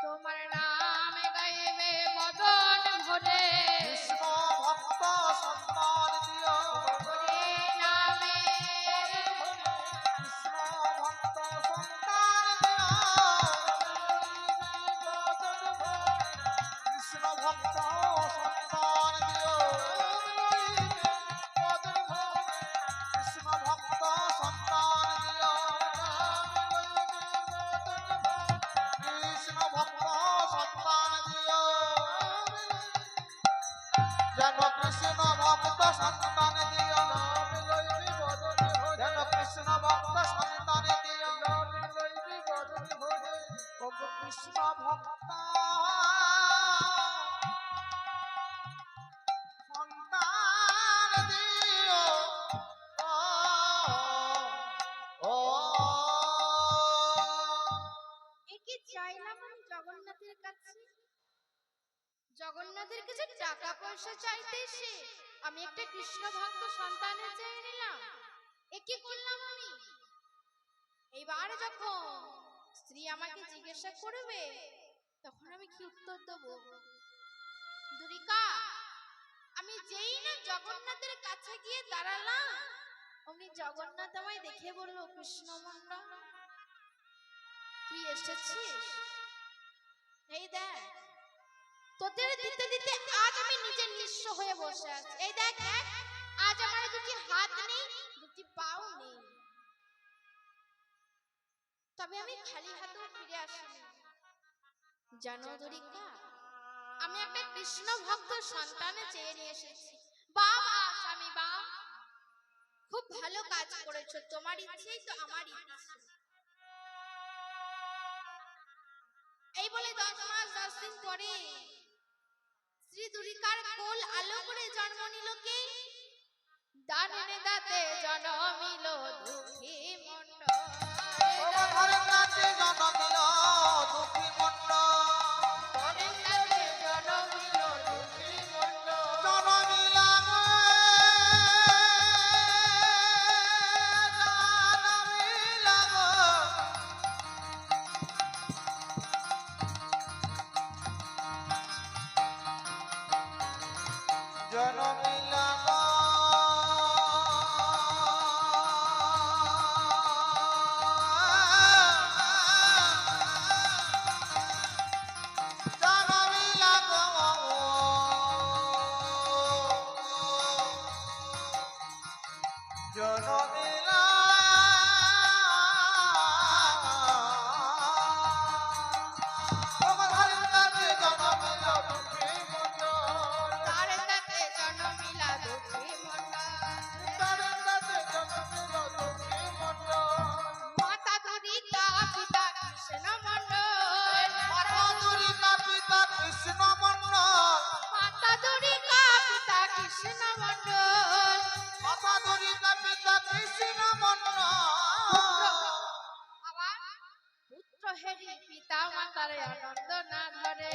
Speaker 2: তোমার নাম গাইবে মদন ভরে
Speaker 1: কৃষ্ণ ভক্ত সন্তান দিও
Speaker 2: হরে নামে
Speaker 1: কৃষ্ণ ভক্ত সন্তান দিও কৃষ্ণ ভক্ত সন্তান দিও কৃষ্ণ ভক্ত সন্তান দিও কৃষ্ণ ভক্ত সন্তান দিও যেন কৃষ্ণ ভক্ত সন্তান দিও যেন কৃষ্ণ ভক্ত সন্তান দিও ওগো কৃষ্ণ ভক্ত সন্তান দিও ও
Speaker 2: একে চাইলাম আমি জগন্নাথের কাছে জগন্নাথের কাছে টাকা পয়সা চাইতে এসে আমি একটা কৃষ্ণ ভক্ত সন্তানের চেয়ে নিলাম একে করলাম আমি এইবার যখন স্ত্রী আমাকে জিজ্ঞাসা করবে তখন আমি কি উত্তর দেব দুরিকা আমি যেই না জগন্নাথের কাছে গিয়ে দাঁড়ালাম অমনি জগন্নাথ আমায় দেখে বলল কৃষ্ণ মন্ডল তুই এসেছিস এই দেখ তোদের দিতে দিতে আজ আমি নিজে নিঃস্ব হয়ে বসে আছি এই দেখ দেখ আজ আমার দুটি হাত নেই দুটি পাও নেই তবে আমি খালি হাতেও ফিরে আসিনি জানো দুরিকা আমি একটা কৃষ্ণ ভক্ত সন্তানে চেয়ে নিয়ে এসেছি বাবা স্বামী বা খুব ভালো কাজ করেছো তোমার ইচ্ছেই তো আমার ইচ্ছে এই বলে 10 মাস 10 দিন পরে শ্রী দুরিকার কোল আলো করে জন্ম নিল কে দানে দাতে জন্মিল দুঃখী মন্ডল
Speaker 1: ঘরে নাচে জনম দিল দুঃখী মন্ডল
Speaker 2: দানে দাতে জন্মিল দুঃখী মন্ডল
Speaker 1: জনমিলাম জনমিলাম জনমিলা তোমার ঘরে নাচে জনমিলা দুঃখী মন্ডল
Speaker 2: তারে তাতে জন্মিলা দুঃখী মন্ডল
Speaker 1: ঘরে নাচে জনমিলা দুঃখী মন্ডল
Speaker 2: মাতা দুরিকা পিতা কৃষ্ণ মন্ডল
Speaker 1: মাতা দুরিকা পিতা কৃষ্ণ মন্ডল
Speaker 2: মাতা দুরিকা পিতা কৃষ্ণ মন্ডল
Speaker 1: মাতা দুরিকা পিতা কৃষ্ণ মন্ডল
Speaker 2: আবার পুত্র হেরি পিতা মাতার আনন্দ না ধরে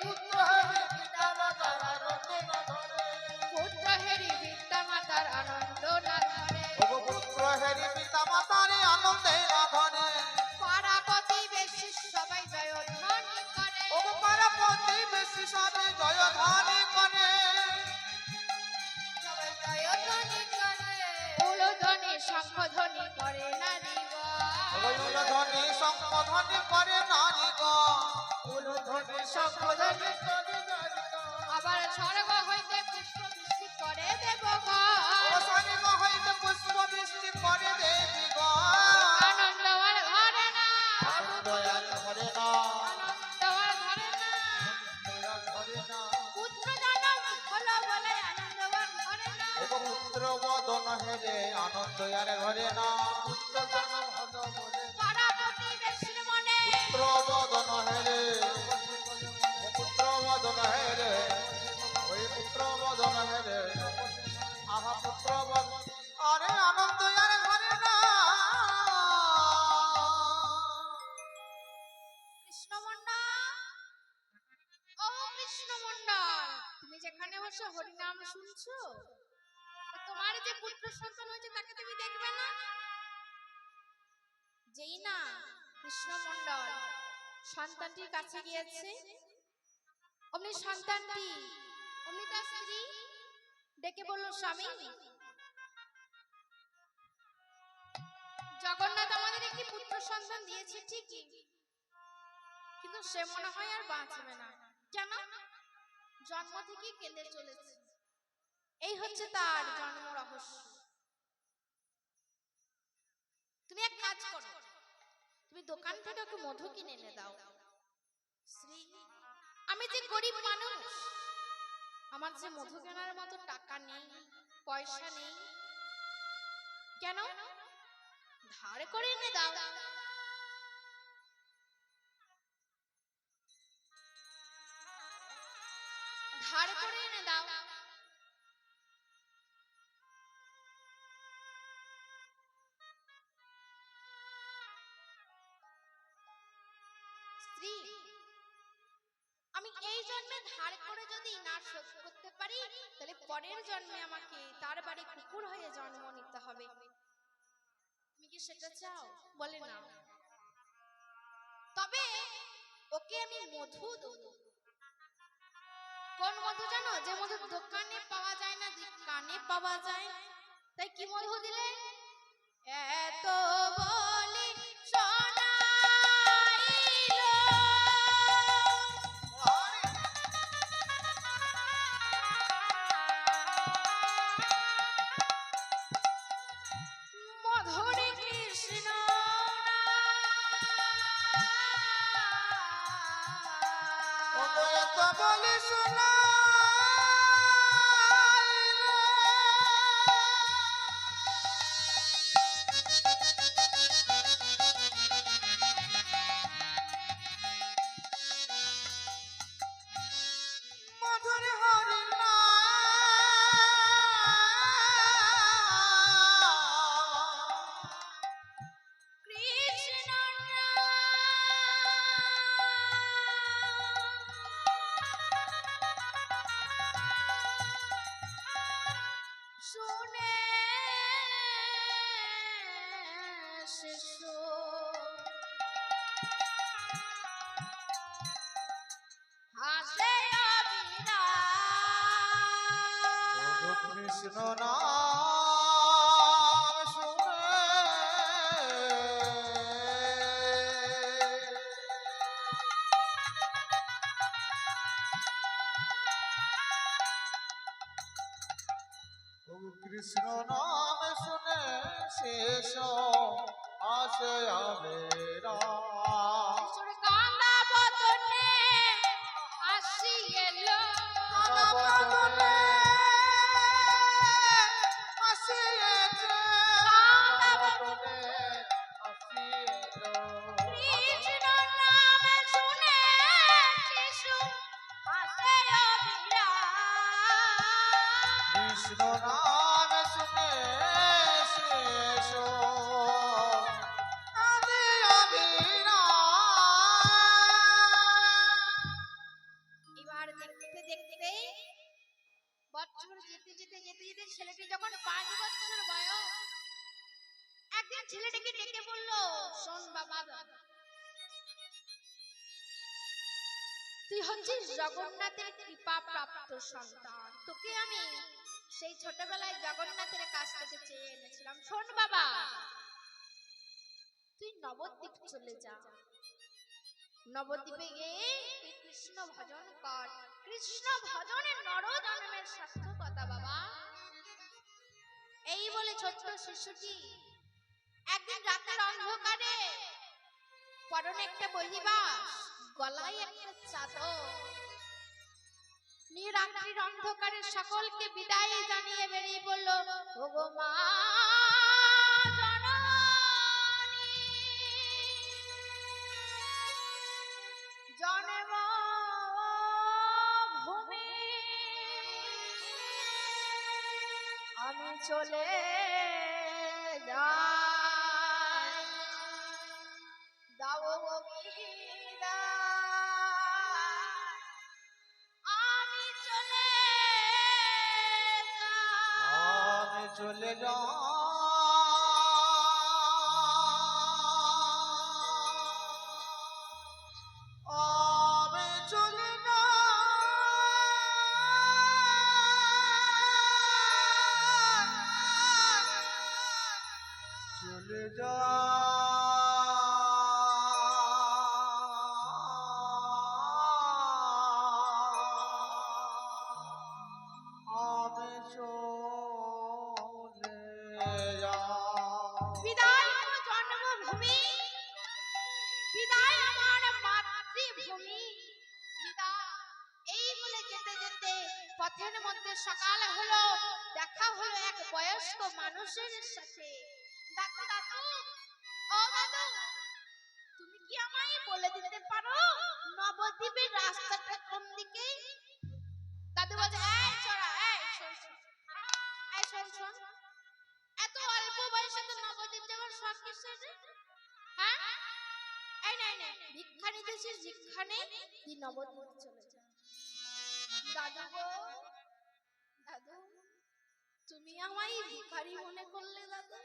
Speaker 1: পুত্র হরি পিতা মাতার আনন্দ না ধরে
Speaker 2: পুত্র হেরি পিতা মাতার আনন্দ না ধরে
Speaker 1: ওগো পুত্র হেরি পিতা মাতার আনন্দে না ধরে
Speaker 2: পারাপতি বেশি সবাই জয় ধ্বনি করে
Speaker 1: ওগো পারাপতি বেশি সবে জয় ধ্বনি করে
Speaker 2: সবাই জয় ধ্বনি করে ফুল ধ্বনি শঙ্খ ধ্বনি করে না রে
Speaker 1: ধ্বনি শঙ্খধ্বনি করে নারী গো
Speaker 3: উলুধ্বনি শঙ্খধ্বনি করে নারী গো।
Speaker 2: আবার স্বর্গ হইতে পুষ্প বৃষ্টি করে দেব গো
Speaker 1: ও স্বর্গ হইতে পুষ্প বৃষ্টি করে দেবী গো
Speaker 2: আনন্দ আর ঘরে না
Speaker 1: আনন্দ আর ঘরে না
Speaker 2: আনন্দ আর ঘরে না
Speaker 1: আনন্দ আর ঘরে না
Speaker 2: পুত্র জন্ম হলো বলে আনন্দ আর ঘরে না
Speaker 1: এবং পুত্র বদন হেরে আনন্দ আর ঘরে না
Speaker 3: পুত্র জন্ম হলো বলে
Speaker 2: পাড়া প্রতিবেশীর মনে
Speaker 1: পুত্র বদন হেরে পুত্র বদন হেরে ওই পুত্র বদন হেরে আহা পুত্র বদন আরে আনন্দ আর ঘরে না
Speaker 2: কৃষ্ণমন্ডল ও কৃষ্ণমন্ডল তুমি যেখানে বসে হরিনাম শুনছো তোমার যে পুত্র সন্তান হয়েছে তাকে তুমি দেখবে না যেই না কৃষ্ণমন্ডল সন্তানটির কাছে গিয়েছে অমনি সন্তানটি অমনি তার স্ত্রী ডেকে বলল স্বামী জগন্নাথ আমাদের একটি পুত্র সন্তান দিয়েছে ঠিকই কিন্তু সে মনে হয় আর বাঁচবে না কেন জন্ম থেকেই কেঁদে চলেছে এই হচ্ছে তার জন্ম রহস্য তুমি এক কাজ করো তুমি দোকান থেকে ওকে মধু কিনে এনে দাও শ্রী আমি যে গরিব মানুষ আমার যে মধু কেনার মতো টাকা নেই পয়সা নেই কেন ধার করে এনে দাও ধার করে এনে দাও স্ত্রী আমি এই জন্মে ধার করে যদি না শোধ করতে পারি তাহলে পরের জন্মে আমাকে তার বাড়ি কুকুর হয়ে জন্ম নিতে হবে তুমি কি সেটা চাও বলে না তবে ওকে আমি মধু দেব কোন মধু জানো যে মধু দোকানে পাওয়া যায় না কানে পাওয়া যায় তাই কি মধু দিলে এত বলি শোনাইলো মধুরে কৃষ্ণ
Speaker 1: এত বলে শোনা মধুর হরি
Speaker 2: কৃষ্ণ শুনে শিশু হাসে অবিরা
Speaker 1: কৃষ্ণ নাম শুনে কৃষ্ণ নাম শুনে শেষ আসে আবেরা
Speaker 2: সুর কান্দা বদনে আসি এলো
Speaker 1: বদনে আসিয়েছে বদনে আসিয়েছে
Speaker 2: কৃষ্ণ নাম শুনে শিশু হাসে অবিরা
Speaker 1: কৃষ্ণ নাম শুনে শেষ আদি অবিরা
Speaker 2: এবার দেখতে দেখতে বছর যেতে যেতে যেতে যেতে ছেলেটি যখন 5 বছর বয়স একদিন ছেলেটিকে ডেকে বলল শোন বাবা তুই হচ্ছিস জগন্নাথের কৃপা প্রাপ্ত সন্তান তোকে আমি সেই ছোটবেলায় জগন্নাথের কাছ থেকে চেয়ে এনেছিলাম শোন বাবা তুই নবদ্বীপ চলে যা, নবদ্বীপে গিয়ে তুই কৃষ্ণ ভজন কর। কৃষ্ণ ভজনে নর জন্মের সার্থকতা বাবা। এই বলে ছোট্ট শিশুটি একদিন রাতের অন্ধকারে, পরনে একটা বহিবাস, গলায় একটা চাদর নিয়ে রাত্রির অন্ধকারে সকলকে বিদায় জানিয়ে বেরিয়ে পড়ল। ওগো মা জননী, জন্মভূমি আমি চলে যাই, দাও গো বিদায়, আমি চলে যাই।
Speaker 1: আমি চলে যাই, আমি চলে যাই, চলে
Speaker 2: বিদায় আমার জন্মভূমি, বিদায় আমার মাতৃভূমি, বিদায়। এই বলে যেতে যেতে পথের মধ্যে সকাল হলো, দেখা হলো এক বয়স্ক মানুষের সাথে। দাদু দাদু, ও দাদু, তুমি কি আমায় বলে দিতে পারো নবদ্বীপের রাস্তাটা কোন দিকে? দাদু বলে, এই চড়া, এই শোন শোন, এই শোন শোন, এত অল্প বয়সে তো নবদ্বীপ যাওয়ার শখ কিসের রে? হ্যাঁ, এই নাই নাই, ভিক্ষা নিতেছিস, ভিক্ষা নে, তুই নবদ্বীপ চলে যা। দাদু গো, দাদু, তুমি আমায় ভিখারি মনে করলে দাদু?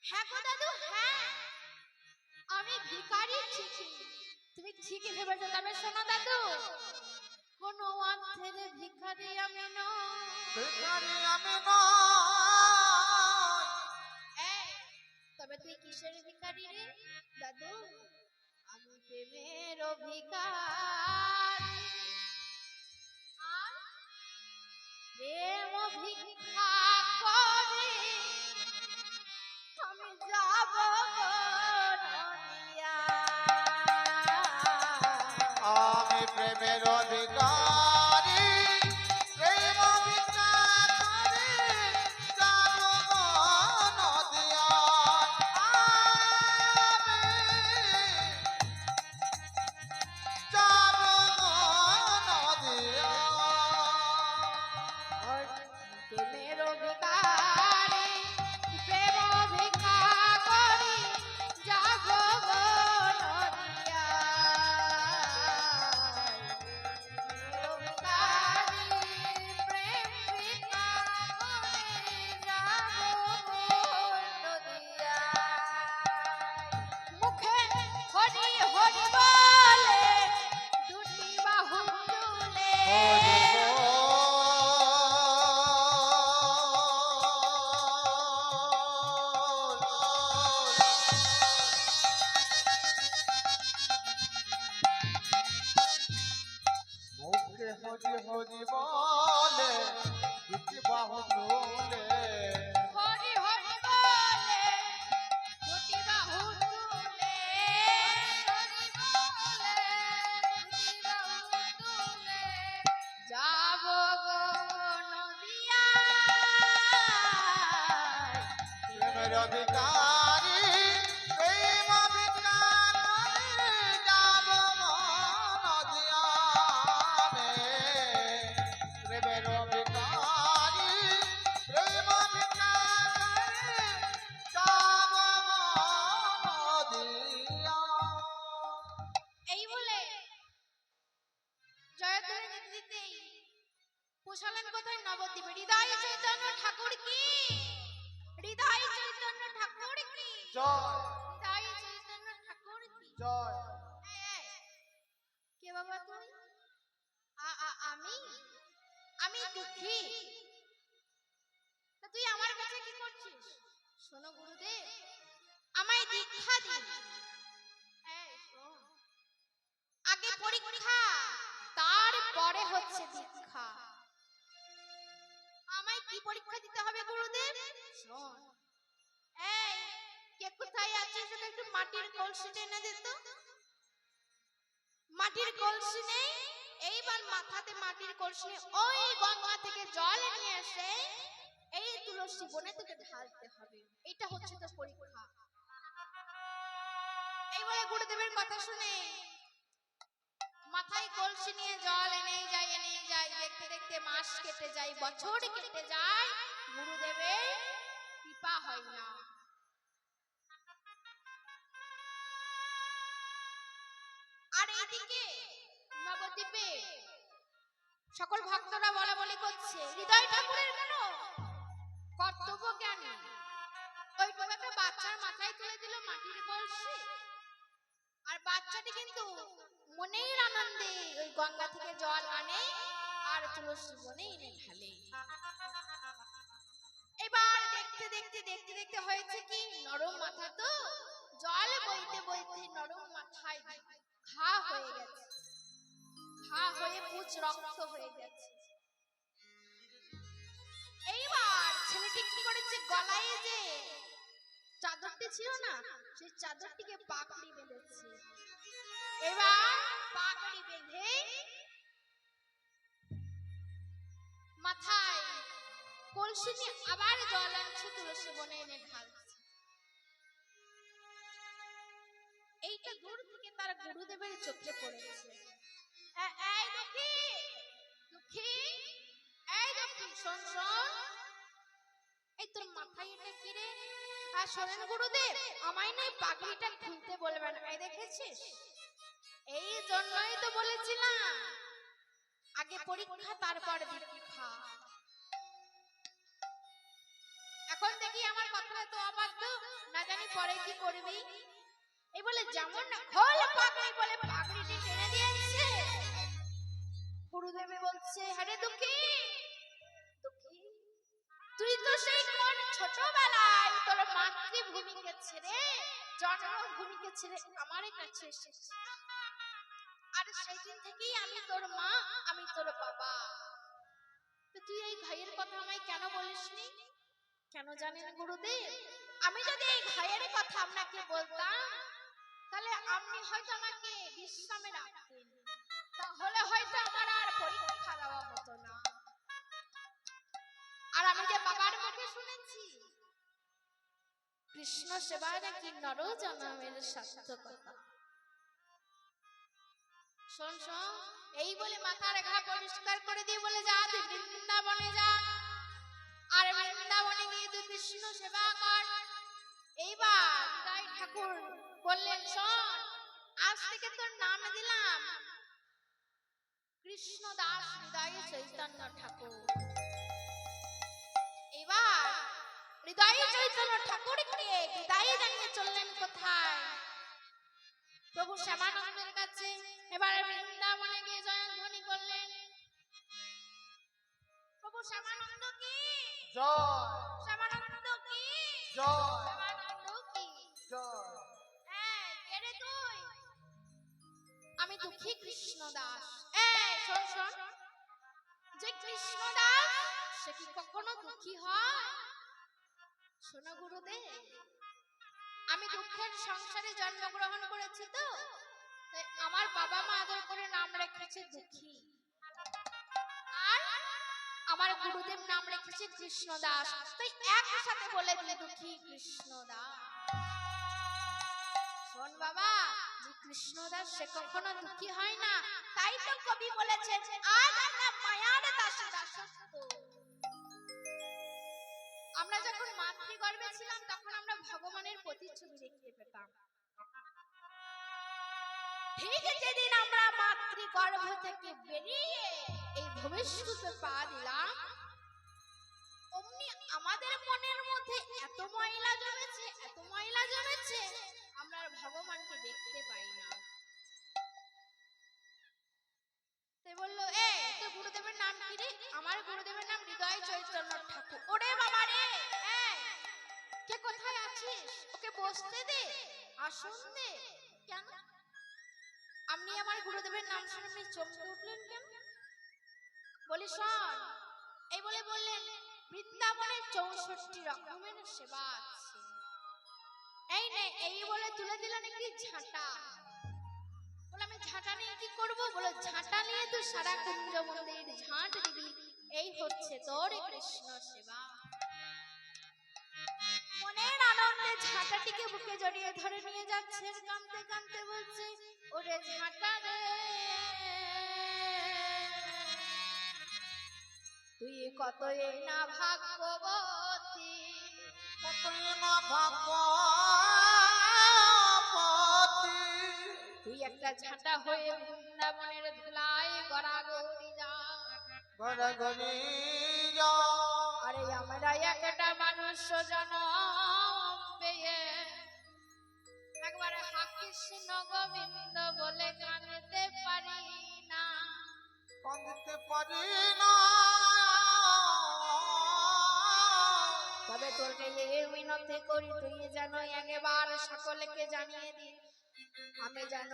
Speaker 2: হ্যাঁ গো দাদু, হ্যাঁ, আমি ভিখারি ঠিকই, তুমি ঠিকই ভেবেছো। তবে শোনো দাদু, কোনো অর্থের ভিখারি আমি নই।
Speaker 1: ভিখারি আমি নই।
Speaker 2: এই, তবে তুই কিসের ভিখারি রে দাদু? আমি প্রেমের ভিখারি, আর প্রেম ভিক্ষা করে আমি যাব নদিয়া।
Speaker 1: আমি প্রেমের অধিকারী, প্রেম ভিক্ষা করে যাব নদিয়ায়। আমি যাব নদিয়ায়।
Speaker 2: প্রেমের ভিখারি, প্রেম ভিক্ষা করি যাব নদিয়া। প্রেমের ভিখারি, প্রেম ভিক্ষা করি যাব নদিয়া। মুখে হরি হরি বলে, দুটি বাহু তুলে,
Speaker 1: মুখে হরি হরি বলে, দুটি বাহু তুলে,
Speaker 2: হরি হরি বলে, দুটি বাহু তুলে, হরি বলে, দুটি বাহু তুলে, যাব গো নদিয়ায়।
Speaker 1: প্রেমের অধিকারী, প্রেম ভিক্ষা করে যাব নদিয়ানে। প্রেমের অধিকারী, প্রেম ভিক্ষা করে যাব নদিয়া।
Speaker 2: এই বলে জয়ধ্বনি দিতে দিতেই পৌঁছালেন কোথায়? নবদ্বীপে। হৃদয় চৈতন্য ঠাকুর কি, হৃদয় চৈতন্য ঠাকুর কি,
Speaker 1: জয়
Speaker 2: হৃদয় চৈতন্য ঠাকুর কি।
Speaker 1: জয়।
Speaker 2: এই, এই, কে বাবা তুই? আমি আমি দুঃখী। তা তুই আমার কাছে কি করছিস? শোনো গুরুদেব, আমায় দীক্ষা দিন। এই শোন, আগে পরীক্ষা, তারপরে হচ্ছে দীক্ষা। আমায় কি পরীক্ষা দিতে হবে গুরুদেব? শোন, এই কে কোথায় আছিস ওকে একটু মাটির কলসিটা এনে দে তো। মাটির কলসি নেই? এইবার মাথাতে মাটির কলসি নিয়ে ওই গঙ্গা থেকে জল নিয়ে এসে এই তুলসী বনে তোকে ঢালতে হবে। এটা হচ্ছে তোর পরীক্ষা। এইবারে গুরুদেবের কথা শুনে মাথায় কলসি নিয়ে জল এনেই যায়। দেখতে দেখতে মাস কেটে যায়, বছর কেটে যায়, গুরুদেবের কৃপা হয় না। আর এইদিকে নবদ্বীপে সকল ভক্তরা বলা বলি করছে, হৃদয় ঠাকুরের কেন কর্তব্য জ্ঞান, ওইটুকু একটা বাচ্চার মাথায় তুলে দিল মাটির কলসি, আর বাচ্চাটি কিন্তু মনের আনন্দে ওই গঙ্গা থেকে জল আনে আর তুলসী বনে এনে ঢালে। এবার দেখতে হয়েছে কি, নরম মাথা তো, জল বইতে বইতে নরম মাথায় ঘা হয়ে গেছে, ঘা হয়ে পুচ রক্ত হয়ে গেছে। এইবার ছেলেটি কি করেছে, গলায় যে চাদরটি ছিল না, সেই চাদরটিকে পাকড়ি বেঁধেছে। এবার পাকড়ি বেঁধে মাথায় কলসি নিয়ে আবার জল আনছে, তুলসী বনে এনে ঢালছে। এইটা দূর থেকে তার গুরুদেবের চোখে পড়েছে। এই দুঃখী, দুঃখী, এই দুঃখী, শোন শোন, এই তোর মাথায় এটা কি রে? আর শোনেন গুরুদেব, আমায় না পাগড়িটা খুলতে বলবেন। এই দেখেছিস, এই জন্যই তো বলেছিলাম আগে পরীক্ষা তারপর দীক্ষা। এখন দেখি আমার কথা তো অবাধ্য, না জানি পরে কি করবি। এই বলে যেমন না খোল পাগড়ি বলে পাগড়িটি টেনে দিয়েছে, গুরুদেব বলছে, আরে দুঃখী, দুঃখী, তুই তো সেই কোন ছোটবেলায় তোর মাতৃভূমিকে ছেড়ে, জন্মভূমিকে ছেড়ে আমার কাছে এসেছিস, আর সেই দিন থেকেই আমি তোর মা, আমি তোর বাবা। তো তুই এই ভাইয়ের কথা আমায় কেন বলিসনি? কেন জানেন গুরুদেব, আমি যদি এই ভাইয়ের কথা আপনাকে বলতাম, তাহলে আপনি হয়তো আমাকে বিশ্রামে রাখতেন, তাহলে হয়তো আমার আর পরীক্ষা দেওয়া হতো না। আর আমি যে বাবার মুখে শুনেছি কৃষ্ণ সেবা নাকি নর জন্মের সার্থকতা। শোন শোন, এই বলে মাথার ঘা পরিষ্কার করে দিয়ে বলে, যা তুই বৃন্দাবনে যা, আর বৃন্দাবনে গিয়ে তুই কৃষ্ণ সেবা কর। এইবার হৃদয় ঠাকুর বললেন, শোন, আজ থেকে তোর নাম দিলাম কৃষ্ণ দাস হৃদয় চৈতন্য ঠাকুর। এবার হৃদয় চৈতন্য ঠাকুরকে বিদায় জানিয়ে চললেন কোথায়? প্রভু শ্যামানন্দের কাছে। এবার বৃন্দাবনে গিয়ে জয়ধ্বনি করলেন, প্রভু শ্যামানন্দ কি
Speaker 3: জয়,
Speaker 2: শ্যামানন্দ কি
Speaker 3: জয়,
Speaker 2: শ্যামানন্দ কি
Speaker 3: জয়।
Speaker 2: এই কে রে তুই? আমি দুঃখী কৃষ্ণ দাস। এই শোন শোন, যে কৃষ্ণ দাস সে কি কখনো দুঃখী হয়? শোনো গুরুদেব, আমি দুঃখের সংসারে জন্মগ্রহণ করেছি, তো তাই আমার বাবা মা আদর করে নাম রেখেছে দুঃখী, আর আমার গুরুদেব নাম রেখেছে কৃষ্ণ দাস, তাই একসাথে বলে দিলে দুঃখী কৃষ্ণ দাস। শোন বাবা, যে কৃষ্ণ দাস সে কখনো দুঃখী হয় না, তাই তো কবি বলেছেন, আজ আমরা মায়ার দাসী দাসত্ব। আমরা যখন মাতৃগর্ভে ছিলাম তখন আমরা ভগবানের প্রতিচ্ছবি দেখতে পেতাম। ঠিক যেদিন আমরা মাতৃগর্ভ থেকে বেরিয়ে এই ভবিষ্যতে পা দিলাম, অমনি আমাদের মনের মধ্যে এত ময়লা জমেছে, এত ময়লা জমেছে, আমরা আর ভগবানকে দেখতে পাই না। তাই বললো, এ তোর গুরুদেবের নাম কি রে? আমার গুরুদেবের নাম হৃদয় চৈতন্য ঠাকুর। ওরে বাবা রে, কে কোথায় আছিস, ওকে বসতে দে, আসন দে। কেন? আপনি আমার গুরুদেবের নাম শুনে আপনি চমকে উঠলেন কেন? বলি শোন, এই বলে বললেন বৃন্দাবনের 64 রকমের সেবা আছে। এই নে, এই বলে তুলে দিলেন একটি ঝাঁটা। বলে আমি ঝাঁটা নিয়ে কি করবো? বলে ঝাঁটা নিয়ে তুই সারা কুঞ্জ মন্দির ঝাঁট দিবি, এই হচ্ছে তোর কৃষ্ণ সেবা। মনের আনন্দে ঝাঁটাটিকে বুকে জড়িয়ে ধরে নিয়ে যাচ্ছে, কাঁদতে কাঁদতে বলছে, ওরে ঝাঁটা রে, তুই কতই না ভাগ্যবতী,
Speaker 1: কতই না ভাগ্যবতী,
Speaker 2: তুই একটা ঝাঁটা হয়ে বৃন্দাবনের ধুলায় গড়াগড়ি যা।
Speaker 1: গড়াগড়ি যা।
Speaker 2: আরে আমরা একটা মানুষ জনম পেয়ে একবারে হা কৃষ্ণ গোবিন্দ বলে কাঁদতে পারি না,
Speaker 1: কাঁদতে পারি না।
Speaker 2: তবে তোকে এই মিনতি করি, তুই যেন একবার সকলকে জানিয়ে দি, আমি যেন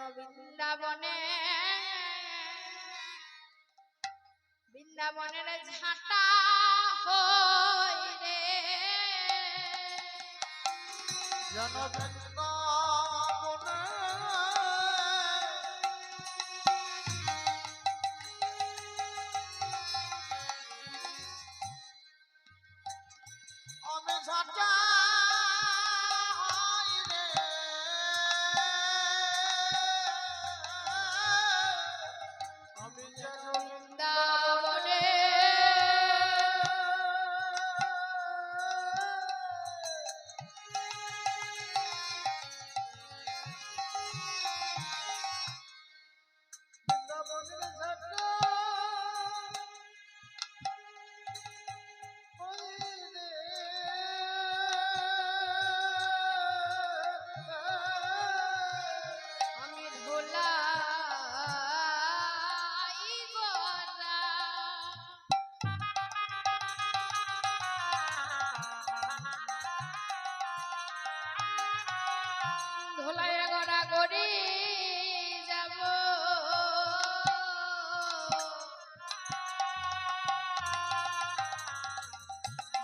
Speaker 2: বৃন্দাবনের ঝাঁটা হই রে।
Speaker 1: যেন বৃন্দাবনে আমি ঝাঁটা হই রে। আমি যেন
Speaker 2: বৃন্দাবনে
Speaker 1: বৃন্দাবনের ঝাঁটা হই রে।
Speaker 2: আমি ধুলাই গড়া, ধুলাই গড়া গড়ি যাব,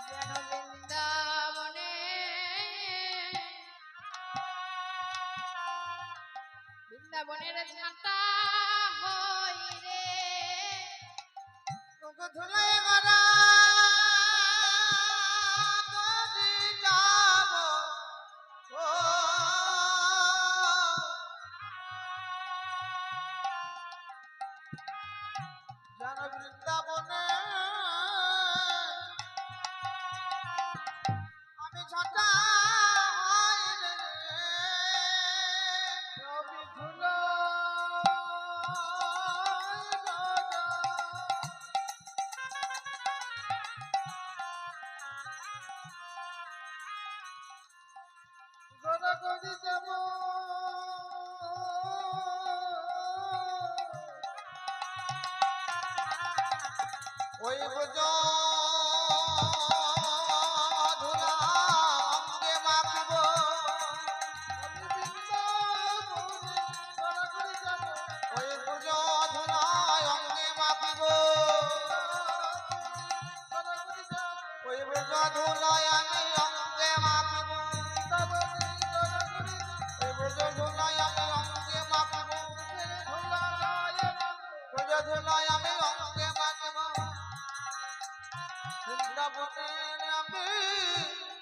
Speaker 2: যেন বৃন্দাবনের ঝাঁটা হই রে।
Speaker 1: তোকে ধুলাই গড়া গড়ি যাব। ও যেন বৃন্দাবনে আমি ঝাঁটা হই রে। আমি ধুলাই গড়া গড়াগড়ি যাব। ওই বুঝ ধুলা অঙ্গে মাখিব। ওই বুঝ ধুলায় অঙ্গে মাখিব। ওই বুঝ ধুলায় আমি অঙ্গে মাখিব। ওই বুঝ ধুলায় আমি অঙ্গে মাখিব। বুঝ ধুলায় আমি অঙ্গে মাখিব। বৃন্দাবনের আমি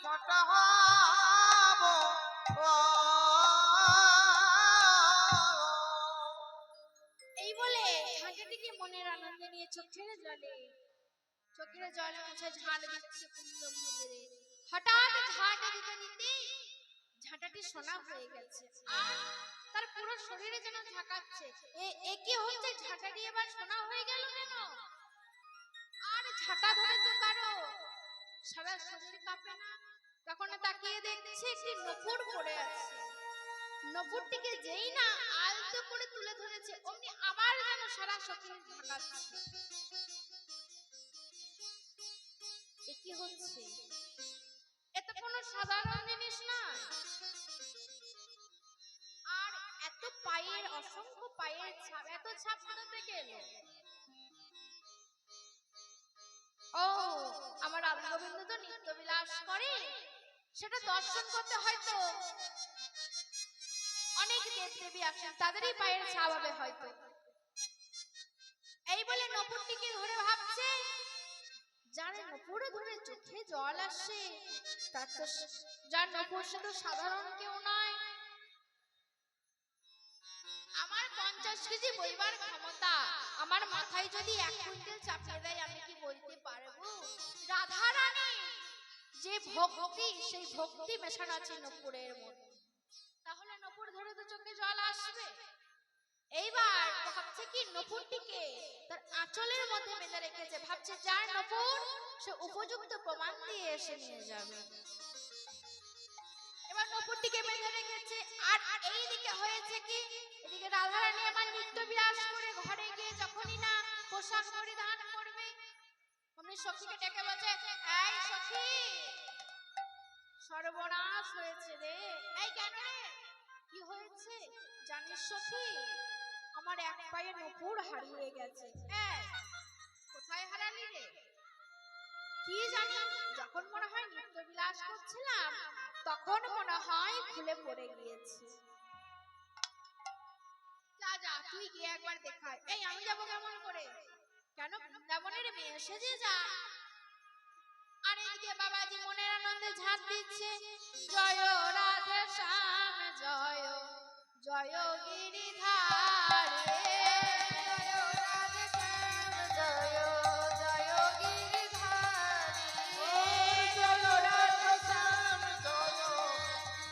Speaker 1: ঝাঁটা হব। ও
Speaker 2: এই বলে ঝাঁটাটিকে মনের আনন্দে নিয়ে চোখের জলে মুছে ঝাঁট দিচ্ছে কুঞ্জ মন্দিরে। হঠাৎ ঝাঁট দিতে দিতে ঝাঁটাটি সোনা হয়ে গেছে, আর তার পুরো শরীরে যেন ঝাঁকাচ্ছে। এ কি হচ্ছে? ঝাঁটাটি এবার সোনা হয়ে গেল কেন? আর ঝাঁটা ধরে তো কারো সারা শরীর কাঁপে না? তখন তাকিয়ে দেখছে একটি নূপুর পড়ে আছে। নূপুরটিকে যেই না আলতো করে তুলে ধরেছে, অমনি আবার যেন সারা শরীর ঝাঁকাচ্ছে। এ কি হচ্ছে? এ তো কোনো সাধারণ জিনিস না, সাপ কোথা থেকে এলো? ও, আমার রাধা গোবিন্দ তো নিত্য বিলাস করে, সেটা দর্শন করতে হয়তো অনেক দেব দেবী আসেন, তাদেরই পায়ের ছাপ হবে হয়তো। এই বলে নপুরটিকে ধরে ভাবছে, যার নপুরে ধরে চোখে জল আসে, তার তো যার নপুর সে তো সাধারণ কেউ নয়। আমার 50 কেজি বইবার ক্ষমতা, আমার মাথায় যদি 1 কুইন্টাল চাপিয়ে দেয় আমি কি বইতে পারবো? রাধা রানী যে ভক্তি, সেই ভক্তি মেশানো আছে নপুরের মধ্যে, তাহলে নপুর ধরে তো চোখে জল আসবে। এইবার ভাবছে কি নপুরটিকে তার আঁচলের মধ্যে বেঁধে রেখেছে, ভাবছে যার নপুর সে উপযুক্ত প্রমাণ দিয়ে এসে নিয়ে যাবে। এবার নপুরটিকে বেঁধে রেখেছে, আর এইদিকে হয়েছে কি, এদিকে রাধারানী আমার নিত্য বিলাস করে ঘরে গিয়ে যখনই না পোশাক পরিধান করবে, অমনি সখীকে ডেকে বলছে, এই সখী, সর্বনাশ হয়েছে রে। এই কেন রে, কি হয়েছে জানিস সখী? আমার 1 পায়ে নপুর হারিয়ে গেছে। কোথায় হারালি রে? কি জানি, যখন মনে হয় নিত্য বিলাস করছিলাম তখন মনে হয় খুলে পড়ে গিয়েছে। যা যা, তুই গিয়ে একবার দেখাই। এই আমি যাবো কেমন করে? কেন, বৃন্দাবনের মেয়ে সেজে যা। আর এদিকে বাবাজি মনের আনন্দে ঝাঁপ দিচ্ছে, জয় রাধে শ্যাম জয়, জয় গিরিধারে, জয় রাধে শ্যাম জয়, জয় গিরিধারে,
Speaker 1: জয় রাধে শ্যাম জয়,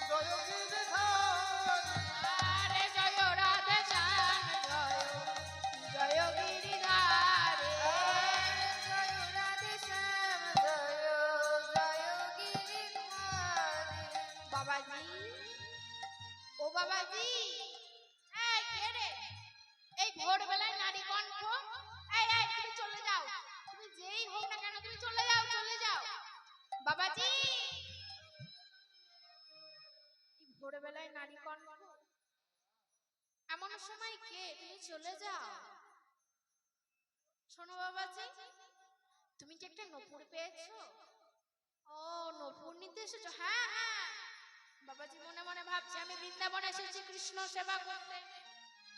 Speaker 1: জয় গিরিধারী।
Speaker 2: আরে জয় রাধে শ্যাম জয়, জয় গিরিধারে, জয় রাধে শ্যাম জয়, জয় গিরিধারে। বাবাজি, ও বাবাজি, এই কে রে? এই ভোরবেলায় নারী কণ্ঠ, এই এই তুমি চলে যাও, তুমি যেই হোক না কেন তুমি চলে যাও, চলে যাও। বাবাজি, এই ভোরবেলায় নারী কণ্ঠ, এমন সময় কে? তুমি চলে যাও। শোনো বাবাজি, তুমি কি একটা নপুর পেয়েছো? ও, নপুর নিতে এসেছো? হ্যাঁ হ্যাঁ। বাবাজি মনে মনে ভাবছে, আমি বৃন্দাবনে এসেছি কৃষ্ণ সেবা করতে,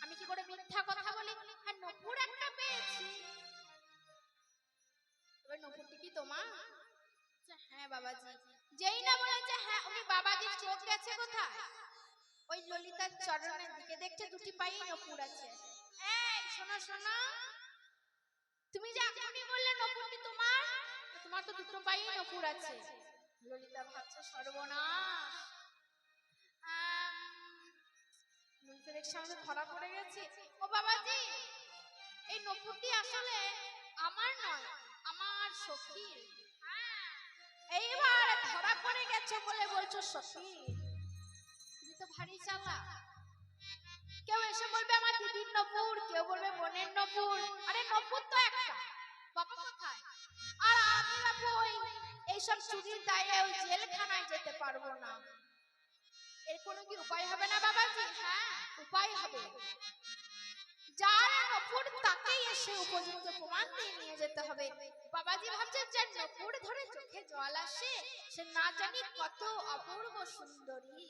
Speaker 2: আমি কি করে মিথ্যা কথা বলি? আর নপুর একটা পেয়েছি। এবার নপুরটি কি তোমার? হ্যাঁ বাবাজি। যেই না বলেছে হ্যাঁ, উনি বাবাজির চোখ গেছে কোথায়? ওই ললিতার চরণের দিকে, দেখছে 2টি পায়েই নপুর আছে। এই শোনো শোনো, তুমি যে এখনই বললে নপুরটি তোমার, তোমার তো 2টো পায়েই নপুর আছে। ললিতা ভাবছে সর্বনাশ, ললিতার সামনে ধরা পড়ে গেছে। ও বাবাজি, এই নপুরটি আসলে আমার নয়, আমার সখীর। এইবার ধরা পড়ে গেছে বলে বলছো সখী, তুমি তো ভারী চালাক। কেউ এসে বলবে আমার দিদির নপুর, কেউ বলবে বোনের নপুর। আরে নপুর তো একটা, বাবা কোথায়? আর আমি বাবু ওই এইসব চুরির দায়ে ওই জেলখানায় যেতে পারবো না। এর কোনো কি উপায় হবে না বাবাজি? হ্যাঁ উপায় হবে, যার নপুর তাকেই এসে উপযুক্ত প্রমাণ দিয়ে নিয়ে যেতে হবে। বাবাজি ভাবছে যে নপুর ধরে চোখে জল আসে, সে না জানি কত অপূর্ব সুন্দরী।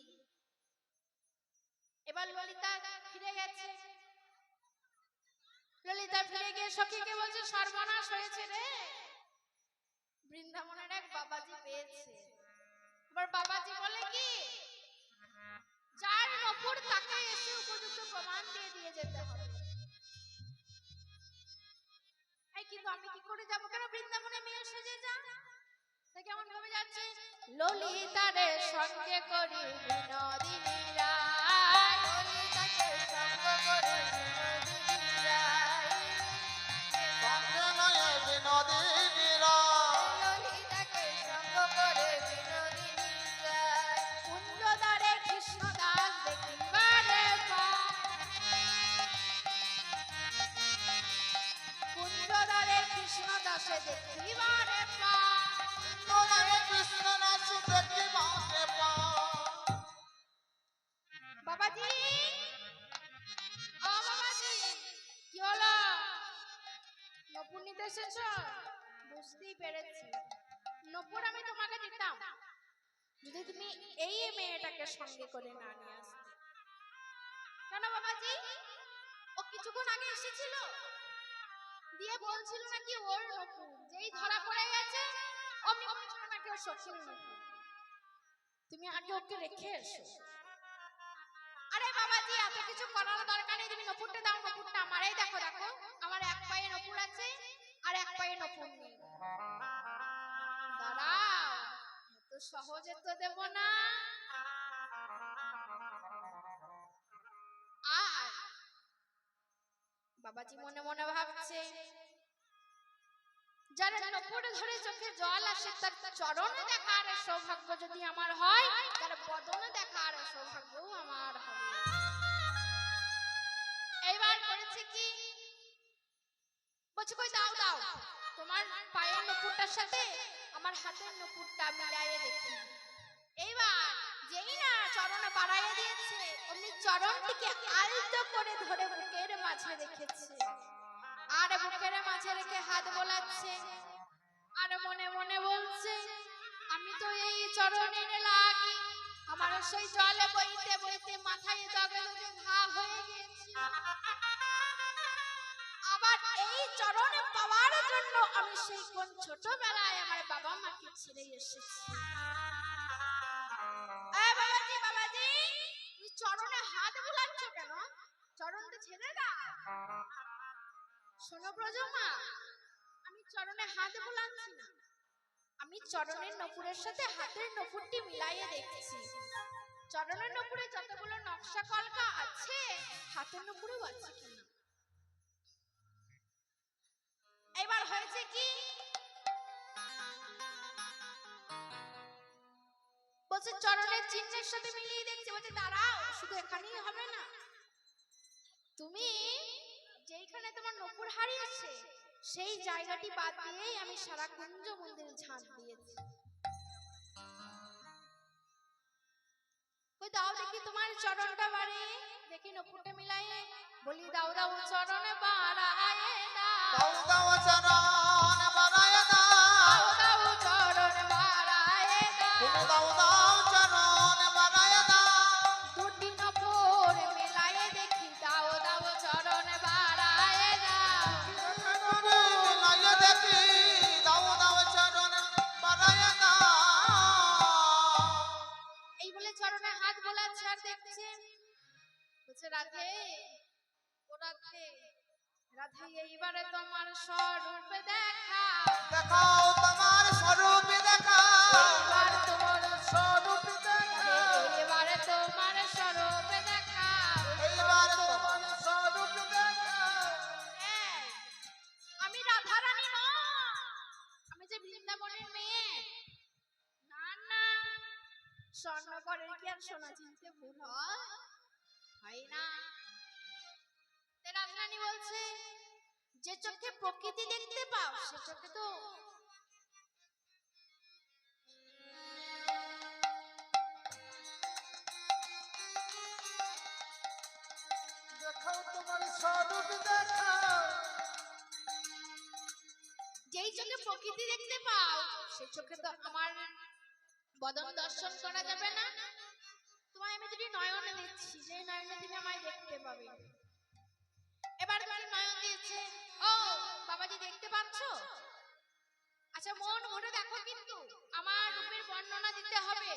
Speaker 2: এবার ললিতা ফিরে গেছে, ললিতা ফিরে গিয়ে সখীকে বলছে সর্বনাশ হয়েছে রে, বৃন্দাবনের এক বাবাজি পেয়েছে। এবার বাবাজি বলে কি, যার নপুর তাকে এসে উপযুক্ত প্রমাণ দিয়ে দিয়ে যেতে হবে। এই কিন্তু আমি কি করে যাবো? কেন বৃন্দাবনে মেয়ে সেজে যা, তাই কেমন ভাবে যাচ্ছে, ললিতারে সঙ্গে করি বিনোদিনী রায়, ললিতাকে সঙ্গ করে বিনোদিনী রায়,
Speaker 1: সঙ্গে নয় বিনোদিনী রায়,
Speaker 2: ললিতাকে সঙ্গ করে বিনোদিনী রায়, কুঞ্জদারে কৃষ্ণদাস দেখিবারে পায়, কুঞ্জদারে কৃষ্ণদাসে দেখিবারে পায়,
Speaker 1: তোমারে কৃষ্ণ নাচ দেখিবারে পায়।
Speaker 2: বাবাজি, ও বাবাজি, এসেছো? বুঝতেই পেরেছি। নপুর আমি তোমাকে দিতাম যদি তুমি এই মেয়েটাকে সঙ্গে করে না নিয়ে আসতে। কেন বাবাজি? ও কিছুক্ষণ আগে এসেছিল, দিয়ে বলছিল নাকি ওর নপুর, যেই ধরা পড়ে গেছে অমনি বলছিল নাকি ওর সখীর নপুর। তুমি আগে ওকে রেখে এসো। আরে বাবাজি, এত কিছু করার দরকার নেই, তুমি নপুরটা দাও। নপুরটা আমার, এই দেখো দেখো, আমার এক পায়ে নপুর আছে আর এক পায়ে নপুর নেই। দাঁড়াও, এত সহজে তো দেব না। আর বাবাজি মনে মনে ভাবছে, যারা নপুর ধরে চোখে জল আসে তার চরণ দেখার সৌভাগ্য যদি আমার হয়, তার বদন দেখার সৌভাগ্যও আমার হবে। এইবার করেছে কি, বলছে কই দাও দাও, তোমার পায়ের নপুরটার সাথে আমার হাতের নপুরটা মিলাইয়ে দেখি। এইবার যেই না চরণ বাড়াইয়ে দিয়েছে, অমনি চরণটিকে আলতো করে ধরে বুকের মাঝে রেখেছে, আর বুকের মাঝে রেখে হাত বোলাচ্ছে, আর মনে মনে বলছে, আমি তো এই চরণের লাগি, আমার সেই জলে বইতে বইতে মাথায় দগে দগে ঘা হয়ে গেছে। আবার এই চরণ পাওয়ার জন্য আমি সেই কোন ছোটবেলায় আমার বাবা মাকে ছেড়ে এসেছি। বাবাজি বাবাজি, তুমি চরণে হাত বুলাচ্ছ কেন? চরণটা ছেড়ে দাও। শোনো ব্রজমা, আমি চরণে হাত বুলাচ্ছি না, আমি চরণের নপুরের সাথে হাতের নপুরটি মিলাইয়ে দেখছি। চরণের নপুরে যতগুলো নকশা কলকা আছে, হাতের নপুরেও আছে কিনা। এবার হয়েছে কি, বলছে চরণের চিহ্নের সাথে মিলিয়ে দেখছে। বলছে দাঁড়াও, শুধু এখানেই হবে না, তুমি যেইখানে তোমার নপুর হারিয়েছে সেই জায়গাটি বাদ দিয়েই আমি সারা কুঞ্জ মন্দির ঝাঁট দিয়েছি। কই দাও দেখি তোমার চরণটা বাড়িয়ে দেখি, নপুরটা মিলাইয়ে বলি দাও দাও চরণ বাড়ায়ে দাও,
Speaker 1: দাও দাও চরণ বাড়ায়ে দাও,
Speaker 2: দাও দাও চরণ বাড়ায়ে দাও,
Speaker 1: তুমি দাও দাও চরণ বাড়ায়ে দাও,
Speaker 2: দুটি নপুর মিলাইয়ে দেখি, দাও দাও চরণ বাড়ায়ে দাও।
Speaker 1: মিলাইয়ে দেখি, দাও দাও চরণ বাড়ায়ে দাও।
Speaker 2: এই বলে চরণে হাত বোলাচ্ছে আর দেখছে। বলছে রাধে, ও রাধে, রাধে এইবারে তোমার স্বরূপ দেখা,
Speaker 1: দেখাও তোমার স্বরূপ দেখাও,
Speaker 2: এবার তোমার
Speaker 3: স্বরূপ দেখা,
Speaker 2: এবারে তোমার স্বরূপ দেখা।
Speaker 1: এইবার
Speaker 3: তোমার স্বরূপ দেখা।
Speaker 2: এই, আমি রাধা রানী নয়, আমি যে বৃন্দাবনের মেয়ে। না না, স্বর্ণকরের কি আর সোনা চিনতে ভুল হয়? হয় না। রাধা রানী বলছে, যে চোখে প্রকৃতি দেখতে পাও সে চোখে তো
Speaker 3: দেখাও তোমার স্বরূপ দেখাও,
Speaker 2: যেই চোখে প্রকৃতি দেখতে পাও সেই চোখে তো আমার বদন দর্শন করা যাবে না। তোমায় আমি দুটি নয়ন দিচ্ছি, যে নয়নে তুমি আমায় দেখতে পাবে। এবার তোমার নয়ন দিয়েছে, ও বাবাজি দেখতে পাচ্ছো? আচ্ছা মন ভরে দেখো, কিন্তু আমার রূপের বর্ণনা দিতে হবে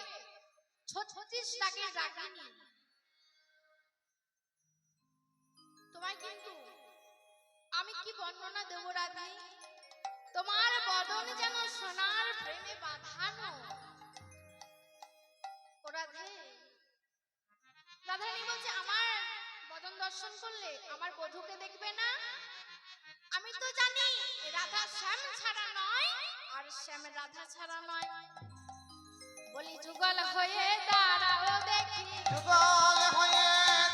Speaker 2: 36 রাগের রাগিনী। তোমায় কিন্তু আমি কি বর্ণনা দেব রাধে? তোমার বদন যেন সোনার প্রেমে বাঁধানো। ও রাধে, রাধারানী বলছে আমার বদন দর্শন করলে আমার বধূকে দেখবে না? আমি তো জানি রাধা শ্যাম ছাড়া নয়, আর শ্যাম রাধা ছাড়া নয়। বলি যুগল হয়ে দাঁড়াও দেখি,
Speaker 1: যুগল হয়ে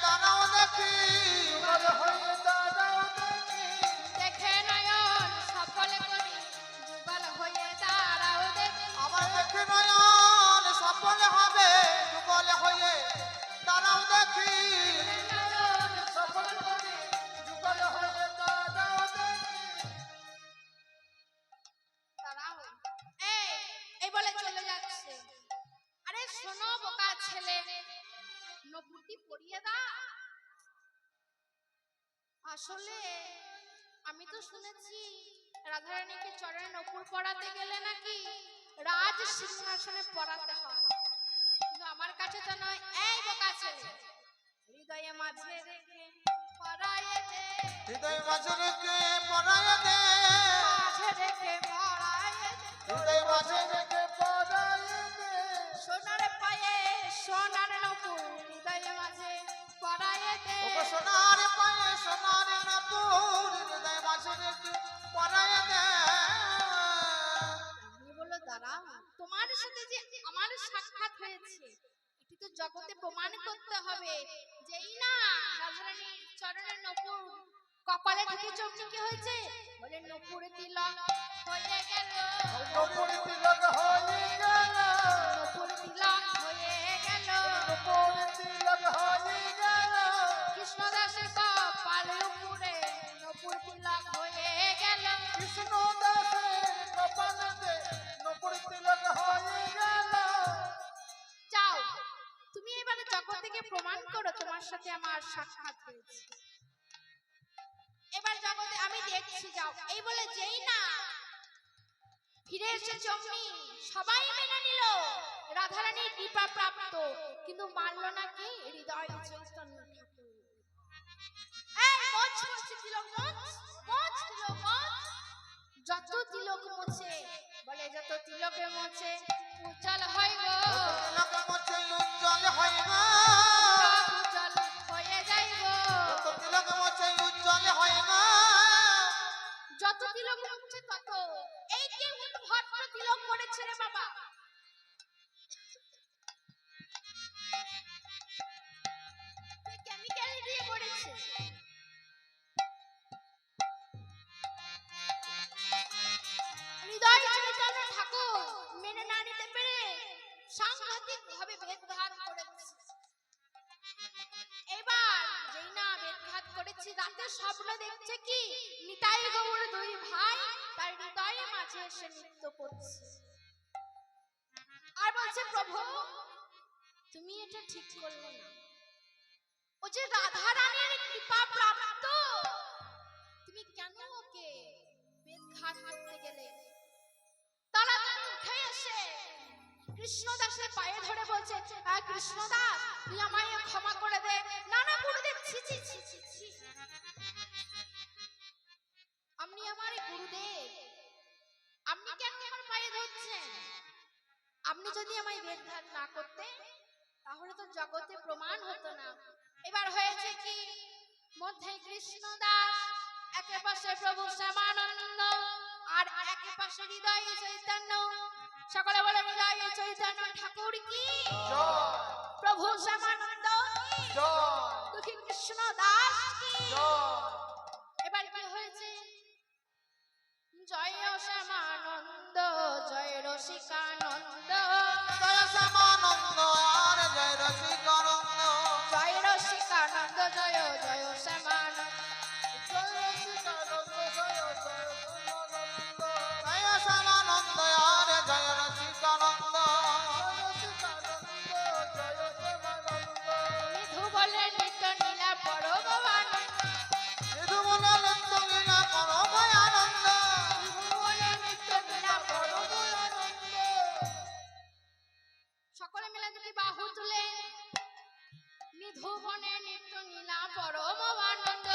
Speaker 1: দাঁড়াও দেখি,
Speaker 3: যুগল হয়ে দাঁড়াও দেখি,
Speaker 2: দেখে নয়ন সফল করি, যুগল হয়ে দাঁড়াও দেখি।
Speaker 1: আমার দেখে নয়ন সফল হবে, যুগল হয়ে দাঁড়াও দেখি,
Speaker 3: সফল করে যুগল হয়ে দাঁড়াও দেখি।
Speaker 2: ছেলে নপুরটি পরিয়ে দাও। আসলে আমি তো শুনেছি রাধারানীকে চরণে নপুর পরাতে গেলে নাকি রাজ সিংহাসনে পরাতে হয়, কিন্তু আমার কাছে তো নয়। এই বোকা ছেলে, হৃদয়ে মাঝে রেখে পরায়ে দে,
Speaker 1: হৃদয় মাঝে রেখে পরায়ে দে,
Speaker 2: মাঝে রেখে পরায়ে দে,
Speaker 1: হৃদয় মাঝে
Speaker 3: রেখে পড়াই দে।
Speaker 2: সোনার পায়ে সোনার নপুর হৃদয়ে মাঝে পরায়ে দে।
Speaker 1: ওগো সোনার পায়ে সোনার নপুর হৃদয় মাঝে রেখে পরায়ে দে।
Speaker 2: রানী বলল, দাঁড়া, তোমার সাথে যে আমার সাক্ষাৎ হয়েছে এটি তো জগতে প্রমাণ করতে হবে। যেই না রাধারানীর চরণের নপুর কপালে থেকে চমকে কি হয়েছে, বলে নপুরে তিলক হয়ে গেল,
Speaker 3: নপুর তিলক হয়ে গেল,
Speaker 2: নপুর তিলক হয়ে গেল,
Speaker 3: নপুর তিলক হয়ে গেল।
Speaker 2: কৃষ্ণদাসের কপালের উপরে নপুর তিলক হয়ে গেল।
Speaker 3: কৃষ্ণ দাসের কপালেতে নপুর তিলক হয়ে গেল।
Speaker 2: যাও, তুমি এবারে জগৎ থেকে প্রমাণ করো তোমার সাথে আমার সাক্ষাৎ হয়েছে। এবার জগতে আমি দেখছি, যাও। এই বলে যেই না ফিরে এসে চমনি সবাই মেনে নিল রাধারানীর কৃপা প্রাপ্ত, কিন্তু মানল না কি হৃদয় চৈতন্য ঠাকুর। এই মোচ মোচ তিলক মোচ, মোচ তিলক মোচ, যত তিলক মোছে, বলে যত তিলকে মোছে উজ্জ্বল হয় গো,
Speaker 1: তিলক মোছে উজ্জ্বল হয় গো,
Speaker 2: উজ্জ্বল হয়ে যায় গো।
Speaker 1: তিলক মোছে উজ্জ্বল হয় গো।
Speaker 2: যত তিলক হচ্ছে তত এই কে উদ্ভট তিলক করেছে রে বাবা। কেমিক্যাল দিয়ে করেছে। হৃদয় চৈতন্য ঠাকুর মেনে না নিতে পেরে সাংঘাতিক ভাবে ভেদঘাত করেছে। এবার যেই না ভেদঘাত করেছে, রাতে স্বপ্ন দেখছে কি নিতাই গৌর দুই ভাই তার হৃদয়ে মাঝে এসে নৃত্য করছে, আর বলছে, প্রভু তুমি এটা ঠিক করলে না। ও যে রাধা রানীর কৃপা প্রাপ্ত, তুমি কেন ওকে বেদঘাত করতে গেলে? তাড়াতাড়ি উঠে এসে কৃষ্ণদাসের পায়ে ধরে বলছে, কৃষ্ণদাস তুই আমায় ক্ষমা করে দে। না না গুরুদেব, ছি ছি ছি ছি ছি, আপনি আমার গুরুদেব, আপনি কেন আমার পায়ে ধরছেন? আপনি যদি আমায় বেদঘাত না করতে তাহলে তো জগতে প্রমাণ হতো না। এবার হয়েছে কি, মধ্যে কৃষ্ণদাস, একে পাশে প্রভু শ্যামানন্দ, আর একে পাশে হৃদয় চৈতন্য। সকলে বলে হৃদয় চৈতন্য ঠাকুর কি,
Speaker 3: জয়
Speaker 2: প্রভু শ্যামানন্দ কি,
Speaker 3: জয়
Speaker 2: দুঃখী কৃষ্ণ দাস কি।
Speaker 3: জয়।
Speaker 2: এবার কি হয়েছে, জয় শ্যামানন্দ, জয় রসিকানন্দ,
Speaker 1: জয় শ্যামানন্দ আর জয় রসিকানন্দ,
Speaker 2: জয় রসিকানন্দ, জয় জয় শ্যামানন্দ।
Speaker 3: জয় রসিকানন্দ, জয় জয় শ্যামানন্দ।
Speaker 1: জয় শ্যামানন্দ আর জয় রসিকানন্দ।
Speaker 3: রসিকানন্দ, জয় শ্যামানন্দ।
Speaker 2: নিধু বলে নিত্য নীলা পরমানন্দ,
Speaker 1: নিধু বলে নিত্য লীলা পরম আনন্দ,
Speaker 2: নিধু বলে নিত্য নীলা
Speaker 3: পরমানন্দ।
Speaker 2: সকলে মিলে যদি বাহু তুলে নিধু বনে নিত্য নীলা পরমানন্দ,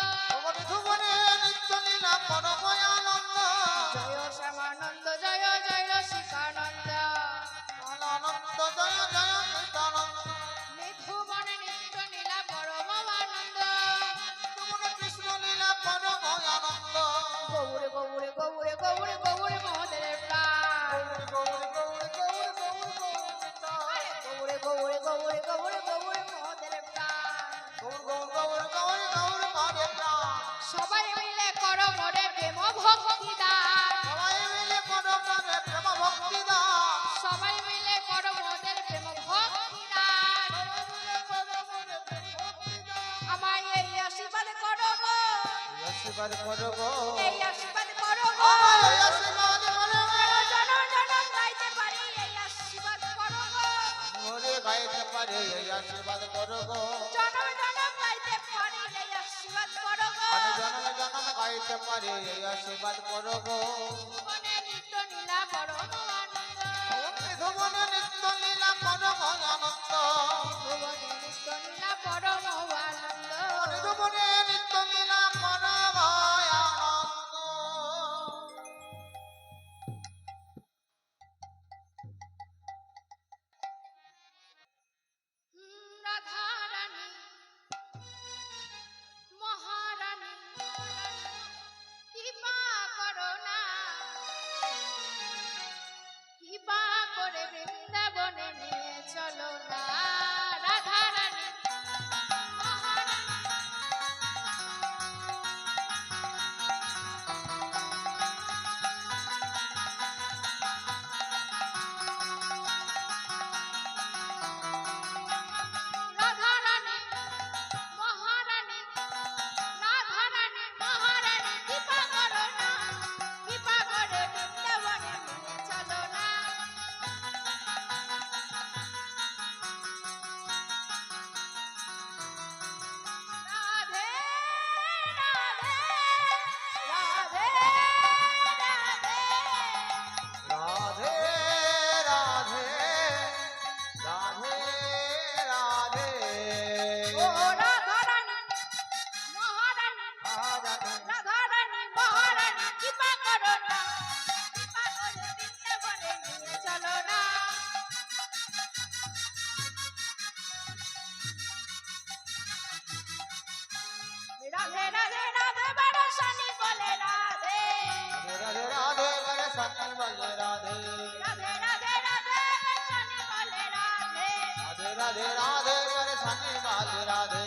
Speaker 1: নিধু বলে নিত্য লীলা পরম আনন্দ।
Speaker 2: জয় শ্যামানন্দ, জয় জয় রসিকানন্দ,
Speaker 1: আনন্দ জয় জয় নিত্যানন্দ।
Speaker 2: নিধু বনে নিত্য নীলা পরমানন্দ,
Speaker 1: তোমার কৃষ্ণ লীলা পরম আনন্দ।
Speaker 2: গৌর গৌর গৌর গৌর গৌর মহোদয় প্রাণ,
Speaker 3: গৌর গৌর গৌর গৌর গৌর নিতাই।
Speaker 2: গৌর গৌর গৌর গৌর গৌর মহোদয় প্রাণ।
Speaker 1: গৌর গৌর গৌর গৌর গৌর পরে প্রাণ।
Speaker 2: সবাই মিলে করো মোরে প্রেম ভক্তি দান,
Speaker 1: সবাই মিলে করো প্রেমে প্রেম ভক্তি দান।
Speaker 2: সবাই মিলে করো মোদের প্রেম ভক্তি দান। আমায় এই আশীর্বাদ করো গো,
Speaker 1: আশীর্বাদ করো গো,
Speaker 2: এই আশীর্বাদ করো গো,
Speaker 1: আমায় আশীর্বাদ করো গো।
Speaker 2: আরো জনম জনম গাইতে পারি এই আশীর্বাদ করো গো।
Speaker 1: ওরে গাইতে পারে এই আশীর্বাদ করো গো
Speaker 2: জনম জনম গাইতে পারি এই আশীর্বাদ করো গো
Speaker 1: আমি জনম জনম গাইতে পারে এই আশীর্বাদ করো গো
Speaker 2: মনে নিত্য নীলা পরম আনন্দ
Speaker 1: ধুমনে নিত্য লীলা করো গো আনন্দ
Speaker 2: ভুবনে নিত্য নীলা পরম আনন্দ
Speaker 1: ধুমনে নিত্য লীলা করো গো আনন্দ
Speaker 2: রাধা রানী মহারানী কৃপা করো না কৃপা করে বৃন্দাবনে নিয়ে চলো না রাধা রানী মহারানী রাধা রানী মহারানী রাধা রানী মহারানী কৃপা করো না কৃপা করে বৃন্দাবনে নিয়ে চলো না রাধে রাধে রাধে রাধে
Speaker 1: রাধে রাধে রাধে রাধে
Speaker 2: ও রাধা রানী মহারানী রাধা রানী মহারানী কৃপা করো না কৃপা করে বৃন্দাবনে নিয়ে চলো না রাধে রাধে রাধে বরসানি বলে রাধে
Speaker 1: রাধে রাধে বলে সন্নি বলে রাধে
Speaker 2: রাধে রাধে রাধে বরসানি বলে রাধে
Speaker 1: রাধে রাধে রাধে বলে সন্নি বলে রাধে